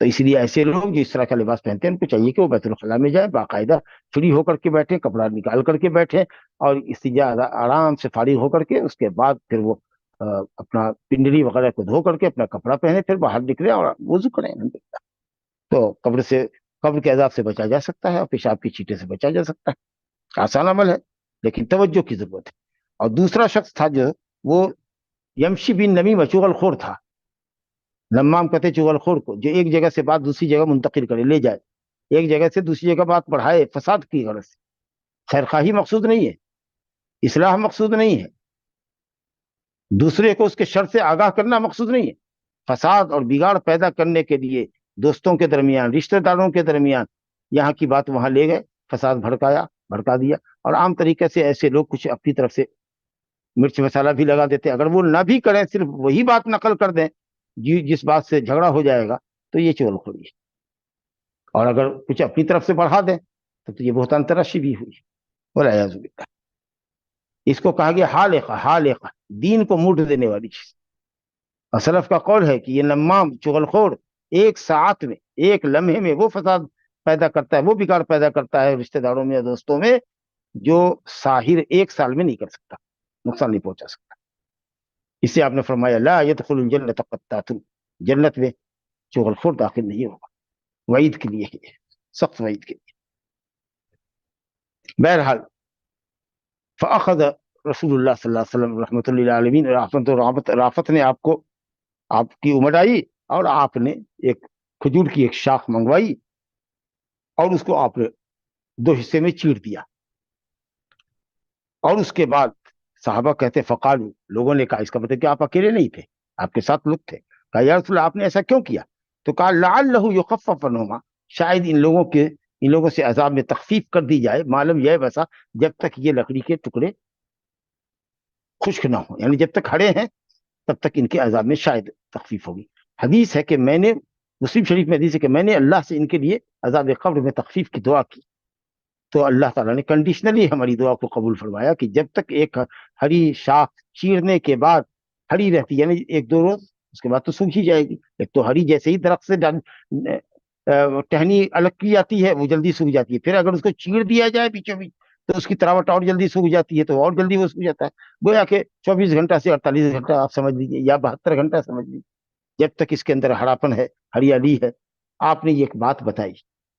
تو اس لیے ایسے لوگ جو اس طرح کا لباس پہنتے ہیں ان کو چاہیے کہ وہ بیت الخلاء میں جائیں، باقاعدہ فری ہو کر کے بیٹھیں، کپڑا نکال کر کے بیٹھیں، اور استنجا آرام سے فارغ ہو کر کے اس کے بعد پھر وہ اپنا پنڈلی وغیرہ کو دھو کر کے اپنا کپڑا پہنے، پھر باہر نکلے اور وضو کریں۔ تو قبر کے عذاب سے بچا جا سکتا ہے اور پیشاب کی چیٹے سے بچا جا سکتا ہے۔ آسان عمل ہے لیکن توجہ کی ضرورت ہے۔ اور دوسرا شخص تھا جو وہ یمشی بن نمیم چغل خور تھا، نمام کہتے چغل خور کو، جو ایک جگہ سے بات دوسری جگہ منتقل کرے، لے جائے، ایک جگہ سے دوسری جگہ بات بڑھائے فساد کی غرض سے۔ خیرخواہی مقصود نہیں ہے، اصلاح مقصود نہیں ہے، دوسرے کو اس کے شر سے آگاہ کرنا مقصود نہیں ہے، فساد اور بگاڑ پیدا کرنے کے لیے دوستوں کے درمیان، رشتہ داروں کے درمیان یہاں کی بات وہاں لے گئے، فساد بھڑکا دیا۔ اور عام طریقے سے ایسے لوگ کچھ اپنی طرف سے مرچ مسالہ بھی لگا دیتے، اگر وہ نہ بھی کریں، صرف وہی بات نقل کر دیں جس بات سے جھگڑا ہو جائے گا، تو یہ چغل خوری ہے۔ اور اگر کچھ اپنی طرف سے بڑھا دیں تو یہ بہتان تراشی بھی ہوئی، والعیاذ باللہ۔ اس کو کہا گیا حالقہ، دین کو موڑ دینے والی چیز۔ اور سلف کا قول ہے کہ یہ نمام چغل خور ایک ساعت میں، ایک لمحے میں وہ فساد پیدا کرتا ہے، وہ بگاڑ پیدا کرتا ہے رشتہ داروں میں یا دوستوں میں، جو ساحر ایک سال میں نہیں کر سکتا، نقصان نہیں پہنچا سکتا۔ اس سے آپ نے فرمایا لا يدخل الجنت قطات، جنت میں چغل خور داخل نہیں ہوگا، وعید کے لیے ہے، سخت وعید کے لیے۔ بہرحال فاخذ رسول اللہ صلی اللہ علیہ وسلم رحمۃ اللہ عالمین، رافت نے آپ کی عمر آئی اور آپ نے ایک کھجور کی ایک شاخ منگوائی اور اس کو آپ نے 2 حصے میں چیر دیا۔ اور اس کے بعد صحابہ کہتے فقالو، لوگوں نے کہا، اس کا مطلب کہ آپ اکیلے نہیں تھے، آپ کے ساتھ لوگ تھے، کہا یا رسول اللہ آپ نے ایسا کیوں کیا؟ تو کہا لعلہ یخفف عنہما، شاید ان لوگوں سے عذاب میں تخفیف کر دی جائے، معلوم یہ بسا، جب تک یہ لکڑی کے ٹکڑے خشک نہ ہوں، یعنی جب تک کھڑے ہیں تب تک ان کے عذاب میں شاید تخفیف ہوگی۔ حدیث ہے کہ میں نے، مسلم شریف میں حدیث ہے کہ میں نے اللہ سے ان کے لیے عذاب قبر میں تخفیف کی دعا کی، تو اللہ تعالیٰ نے کنڈیشنلی ہماری دعا کو قبول فرمایا کہ جب تک ایک ہری شاخ چیرنے کے بعد ہری رہتی، یعنی 1-2 روز، اس کے بعد تو سوکھ ہی جائے گی۔ ایک تو ہری جیسے ہی درخت سے ٹہنی الگ کی جاتی ہے وہ جلدی سوکھ جاتی ہے، پھر اگر اس کو چیر دیا جائے بیچوں بیچ تو اس کی تراوٹ اور جلدی سوکھ جاتی ہے، تو اور جلدی وہ سوکھ جاتا ہے۔ گویا کہ 24 گھنٹہ سے 48 گھنٹہ آپ سمجھ لیجیے، یا 72 گھنٹہ سمجھ لیجیے، جب تک اس کے اندر ہراپن ہے، ہریالی ہے۔ آپ نے یہ ایک بات بتائی،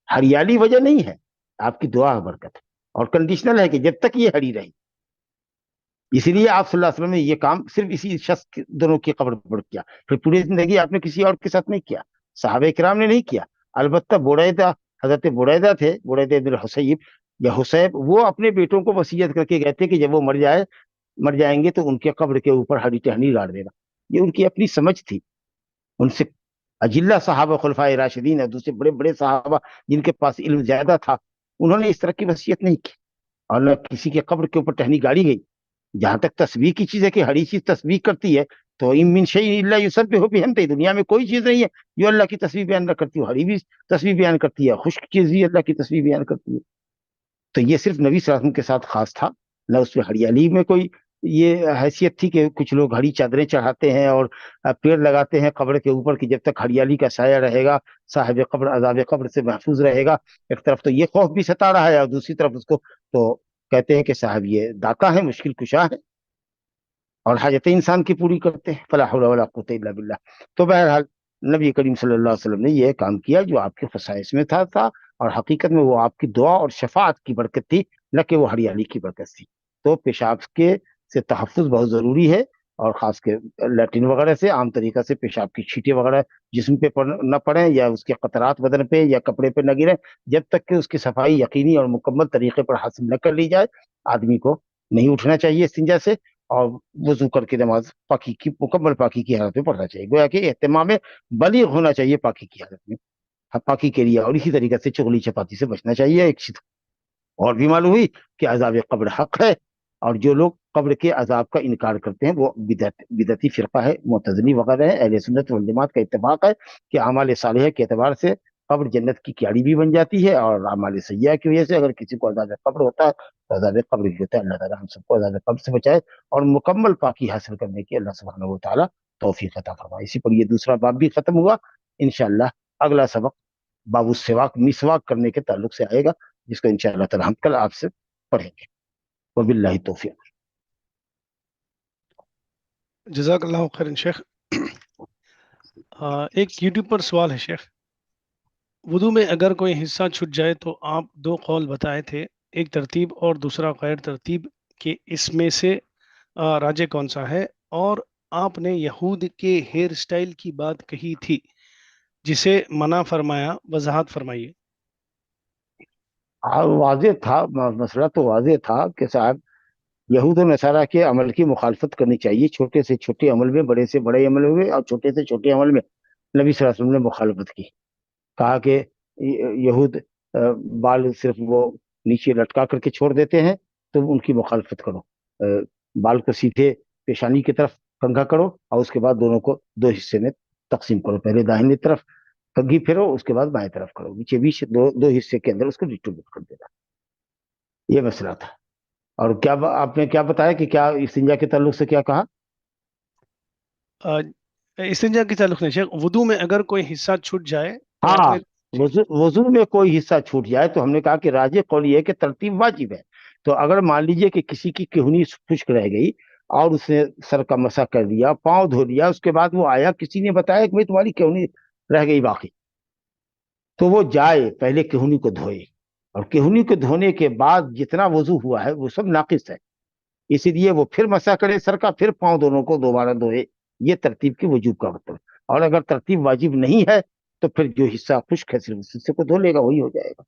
ہریالی وجہ نہیں ہے، آپ کی دعا برکت ہے، اور کنڈیشنل ہے کہ جب تک یہ ہری رہی۔ اسی لیے آپ صلی اللہ علیہ وسلم نے یہ کام صرف اسی شخص دونوں کی قبر پر کیا، پھر پوری زندگی آپ نے کسی اور کے ساتھ نہیں کیا، صحابہ کرام نے نہیں کیا۔ البتہ بریدہ، حضرت بریدہ تھے، بریدہ بن حسیب یا حسیب، وہ اپنے بیٹوں کو وصیت کر کے گئے تھے کہ جب وہ مر جائیں گے تو ان کے قبر کے اوپر ہری ٹہنی گاڑ دینا۔ یہ ان کی اپنی سمجھ تھی۔ ان سے اجلہ صحابہ، خلفائے راشدین اور دوسرے بڑے بڑے صحابہ جن کے پاس علم زیادہ تھا، انہوں نے اس طرح کی وصیت نہیں کی، اور نہ کسی کے قبر کے اوپر ٹہنی گاڑی گئی۔ جہاں تک تسبیح کی چیز ہے کہ ہری چیز تسبیح کرتی ہے، تو ان من شیء الا یسبح بحمدہ، دنیا میں کوئی چیز نہیں ہے جو اللہ کی تسبیح بیان نہ کرتی ہو، ہری بھی تسبیح بیان کرتی ہے، خشک چیز بھی اللہ کی تسبیح بیان کرتی ہے۔ تو یہ صرف نبی صلی اللہ علیہ وسلم کے ساتھ خاص تھا، نہ اس میں ہریالی میں کوئی یہ حیثیت تھی کہ کچھ لوگ ہری چادریں چڑھاتے ہیں اور پیڑ لگاتے ہیں قبر کے اوپر کہ جب تک ہریالی کا سایہ رہے گا صاحب قبر عذاب قبر سے محفوظ رہے گا۔ ایک طرف تو یہ خوف بھی ستا رہا ہے، اور دوسری طرف اس کو تو کہتے ہیں کہ صاحب یہ داتا ہے، مشکل کشا ہے، اور حاجتیں انسان کی پوری کرتے ہیں، فلا حول ولا قوت الا باللہ۔ تو بہرحال نبی کریم صلی اللہ علیہ وسلم نے یہ کام کیا جو آپ کے خصائص میں تھا، اور حقیقت میں وہ آپ کی دعا اور شفاعت کی برکت تھی، نہ کہ وہ ہریالی کی برکت تھی۔ تو پیشاب کے سے تحفظ بہت ضروری ہے، اور خاص کے لیٹرین وغیرہ سے عام طریقہ سے پیشاب کی چھینٹیں وغیرہ جسم پہ نہ پڑیں، یا اس کے قطرات بدن پہ یا کپڑے پہ نہ گریں، جب تک کہ اس کی صفائی یقینی اور مکمل طریقے پر حاصل نہ کر لی جائے، آدمی کو نہیں اٹھنا چاہیے استنجا سے، اور وضو کر کے نماز پاکی کی، مکمل پاکی کی حالت میں پڑھنا چاہیے۔ گویا کہ اہتمام بالغ ہونا چاہیے پاکی کی حالت میں، پاکی کے لیے، اور اسی طریقے سے چغلی چپاتی سے بچنا چاہیے۔ ایک چیز اور بھی معلوم ہوئی کہ عذاب قبر حق ہے، اور جو لوگ قبر کے عذاب کا انکار کرتے ہیں وہ بدعتی فرقہ ہے، معتزلی وغیرہ ہے۔ اہل سنت والجماعت کا اتفاق ہے کہ اعمال صالحہ کے اعتبار سے قبر جنت کی کیاڑی بھی بن جاتی ہے، اور اعمال سیئہ کی وجہ سے اگر کسی کو عذاب قبر ہوتا ہے تو عذاب قبر بھی ہوتا ہے۔ اللہ تعالیٰ ہم سب کو عذاب قبر سے بچائے، اور مکمل پاکی حاصل کرنے کی اللہ سبحانہ و تعالیٰ توفیق عطا فرمائے۔ اسی پر یہ دوسرا باب بھی ختم ہوا۔ انشاءاللہ اگلا سبق باب السواک مسواک کرنے کے تعلق سے آئے گا، جس کو انشاءاللہ تعالی ہم کل آپ سے پڑھیں گے۔ وباللہ توفیق۔ جزاک اللہ خیر شیخ۔ ایک یوٹیوب پر سوال ہے شیخ، وضو میں اگر کوئی حصہ چھٹ جائے تو آپ دو قول بتائے تھے، ایک ترتیب اور دوسرا غیر ترتیب، کہ اس میں سے راجع کون سا ہے؟ اور آپ نے یہود کے ہیئر سٹائل کی بات کہی تھی جسے منع فرمایا، وضاحت فرمائیے۔ واضح تھا، مسئلہ تو واضح تھا کہ صاحب یہود و نصارہ کے عمل کی مخالفت کرنی چاہیے، چھوٹے سے چھوٹے عمل میں، بڑے سے بڑے عمل میں، اور چھوٹے سے چھوٹے عمل میں نبی صلی اللہ علیہ وسلم نے مخالفت کی۔ کہا کہ یہود بال صرف وہ نیچے لٹکا کر کے چھوڑ دیتے ہیں، تو ان کی مخالفت کرو، بال کو سیدھے پیشانی کی طرف کنگھا کرو، اور اس کے بعد دونوں کو دو حصے میں تقسیم کرو، پہلے داہنی طرف کنگھی پھیرو، اس کے بعد بائیں طرف کرو، نیچے بیچ دو حصے کے اندر اس کو ڈسٹریبیوٹ کر دینا۔ یہ مسئلہ تھا۔ اور کیا آپ نے کیا بتایا کہ کیا استنجا کے تعلق سے کیا کہا؟ استنجا کے تعلق نہیں شیخ، وضو میں اگر کوئی حصہ چھٹ جائے تو آپ ہاں، نے وضو میں کوئی حصہ چھوٹ جائے تو ہم نے کہا کہ راجح قول یہ ہے کہ ترتیب واجب ہے۔ تو اگر مان لیجئے کہ کسی کی کہنی خشک رہ گئی اور اس نے سر کا مسح کر دیا، پاؤں دھو لیا، اس کے بعد وہ آیا، کسی نے بتایا کہ بھائی تمہاری کہنی رہ گئی باقی، تو وہ جائے پہلے کہنی کو دھوئے، اور کہنی کو دھونے کے بعد جتنا وضو ہوا ہے وہ سب ناقص ہے، اسی لیے وہ پھر مسح کرے سر کا، پھر پاؤں دونوں کو دوبارہ دھوئے۔ یہ ترتیب کی وجوب کا مطلب ہے۔ اور اگر ترتیب واجب نہیں ہے تو پھر جو حصہ خشک ہے صرف اس حصے کو دھو لے گا، وہی ہو جائے گا۔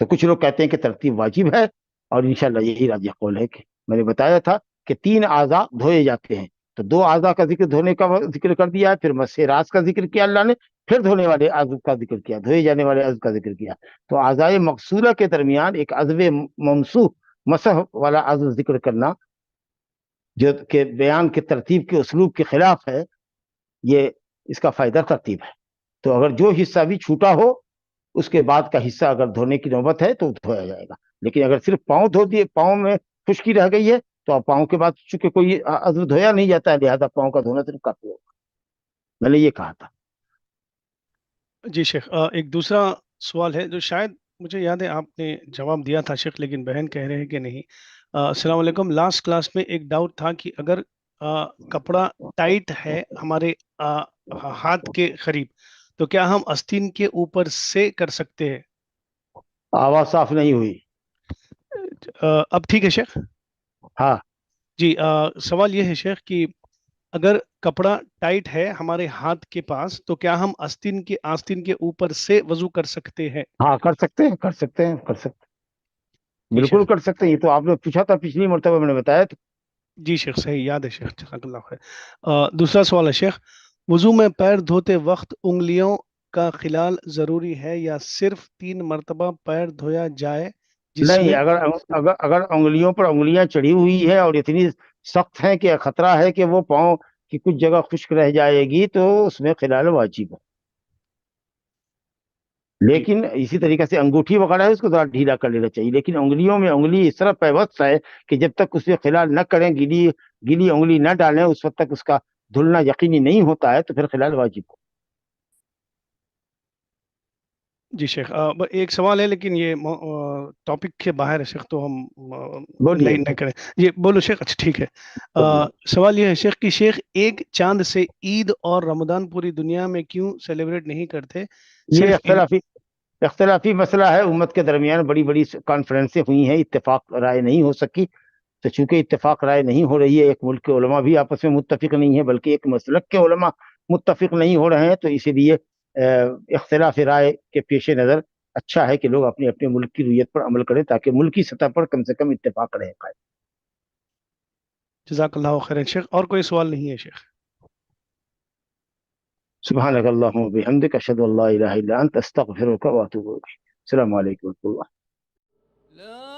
تو کچھ لوگ کہتے ہیں کہ ترتیب واجب ہے، اور انشاءاللہ یہی راجح قول ہے کہ میں نے بتایا تھا کہ 3 اعضاء دھوئے جاتے ہیں، تو 2 اعضاء کا ذکر دھونے کا ذکر کر دیا ہے، پھر مسح راس کا ذکر کیا اللہ نے، پھر دھونے والے عضو کا ذکر کیا، دھوئے جانے والے عضو کا ذکر کیا۔ تو اعضاء مغسولہ کے درمیان ایک عضو ممسوح مسح والا عضو ذکر کرنا جو کہ بیان کے ترتیب کے اسلوب کے خلاف ہے، یہ اس کا فائدہ ترتیب ہے۔ تو اگر جو حصہ بھی چھوٹا ہو اس کے بعد کا حصہ اگر دھونے کی نوبت ہے تو دھویا جائے گا، لیکن اگر صرف پاؤں دھو دیے، پاؤں میں خشکی رہ گئی ہے، تو اب پاؤں کے بعد چونکہ کوئی عضو دھویا نہیں جاتا ہے، لہذا پاؤں کا دھونا صرف کافی ہوگا۔ میں نے یہ کہا تھا۔ جی شیخ، ایک دوسرا سوال ہے جو شاید مجھے یاد ہے آپ نے جواب دیا تھا شیخ، لیکن بہن کہہ رہے ہیں کہ نہیں۔ السلام علیکم، لاسٹ کلاس میں ایک ڈاؤٹ تھا کہ اگر کپڑا ٹائٹ ہے ہمارے ہاتھ کے قریب تو کیا ہم آستین کے اوپر سے کر سکتے ہیں؟ آواز صاف نہیں ہوئی۔ اب ٹھیک ہے شیخ؟ ہاں جی، سوال یہ ہے شیخ کہ اگر کپڑا ٹائٹ ہے ہمارے ہاتھ کے پاس تو کیا ہم آستین کے اوپر سے وضو کر سکتے ہیں؟ ہاں، کر سکتے ہیں، کر سکتے ہیں، کر سکتے ہیں، جی بالکل شیخ، کر سکتے ہیں۔ یہ تو آپ نے پوچھا تھا پچھلی مرتبہ، میں نے بتایا تھا۔ جی شیخ صحیح یاد ہے شیخ، جزاک اللہ خیر۔ دوسرا سوال ہے شیخ، وضو میں پیر دھوتے وقت انگلیوں کا خلال ضروری ہے یا صرف 3 مرتبہ پیر دھویا جائے جس نہیں، میں اگر انگلیوں پر انگلیاں چڑھی ہوئی ہے اور اتنی سخت ہیں کہ خطرہ ہے کہ وہ پاؤں کی کچھ جگہ خشک رہ جائے گی، تو اس میں خلال واجب ہے۔ جی لیکن اسی طریقے سے انگوٹھی وغیرہ ہے، اس کو ذرا ڈھیلا کر لینا چاہیے، لیکن انگلیوں میں انگلی اس طرح پیوست ہے کہ جب تک اس میں خلال نہ کریں، گیلی انگلی نہ ڈالیں، اس وقت تک اس کا دھلنا یقینی نہیں ہوتا ہے، تو پھر خلال واجب ہو۔ جی شیخ، ایک سوال ہے لیکن یہ ٹاپک کے باہر ہے شیخ، تو ہم بولیے۔ نہیں کریں۔ یہ بولو شیخ، اچھا ٹھیک ہے۔ سوال یہ ہے شیخ کہ شیخ ایک چاند سے عید اور رمضان پوری دنیا میں کیوں سیلیبریٹ نہیں کرتے؟ یہ صرف اختلافی مسئلہ ہے، امت کے درمیان بڑی بڑی کانفرنسیں ہوئی ہیں، اتفاق رائے نہیں ہو سکی، تو چونکہ اتفاق رائے نہیں ہو رہی ہے، ایک ملک کے علماء بھی آپس میں متفق نہیں ہیں، بلکہ ایک مسلک کے علماء متفق نہیں ہو رہے ہیں، تو اسی لیے اختلاف رائے کے پیش نظر اچھا ہے کہ لوگ اپنے اپنے ملک کی رویت پر عمل کریں، تاکہ ملکی سطح پر کم سے کم اتفاق رہے قائم۔ جزاک اللہ خیر شیخ، اور کوئی سوال نہیں ہے شیخ؟ سبحانک اللہم و بحمدک، اشہد ان لا الہ الا انت، استغفرک و اتوب الیک۔ السلام علیکم ورحمۃ اللہ۔ لا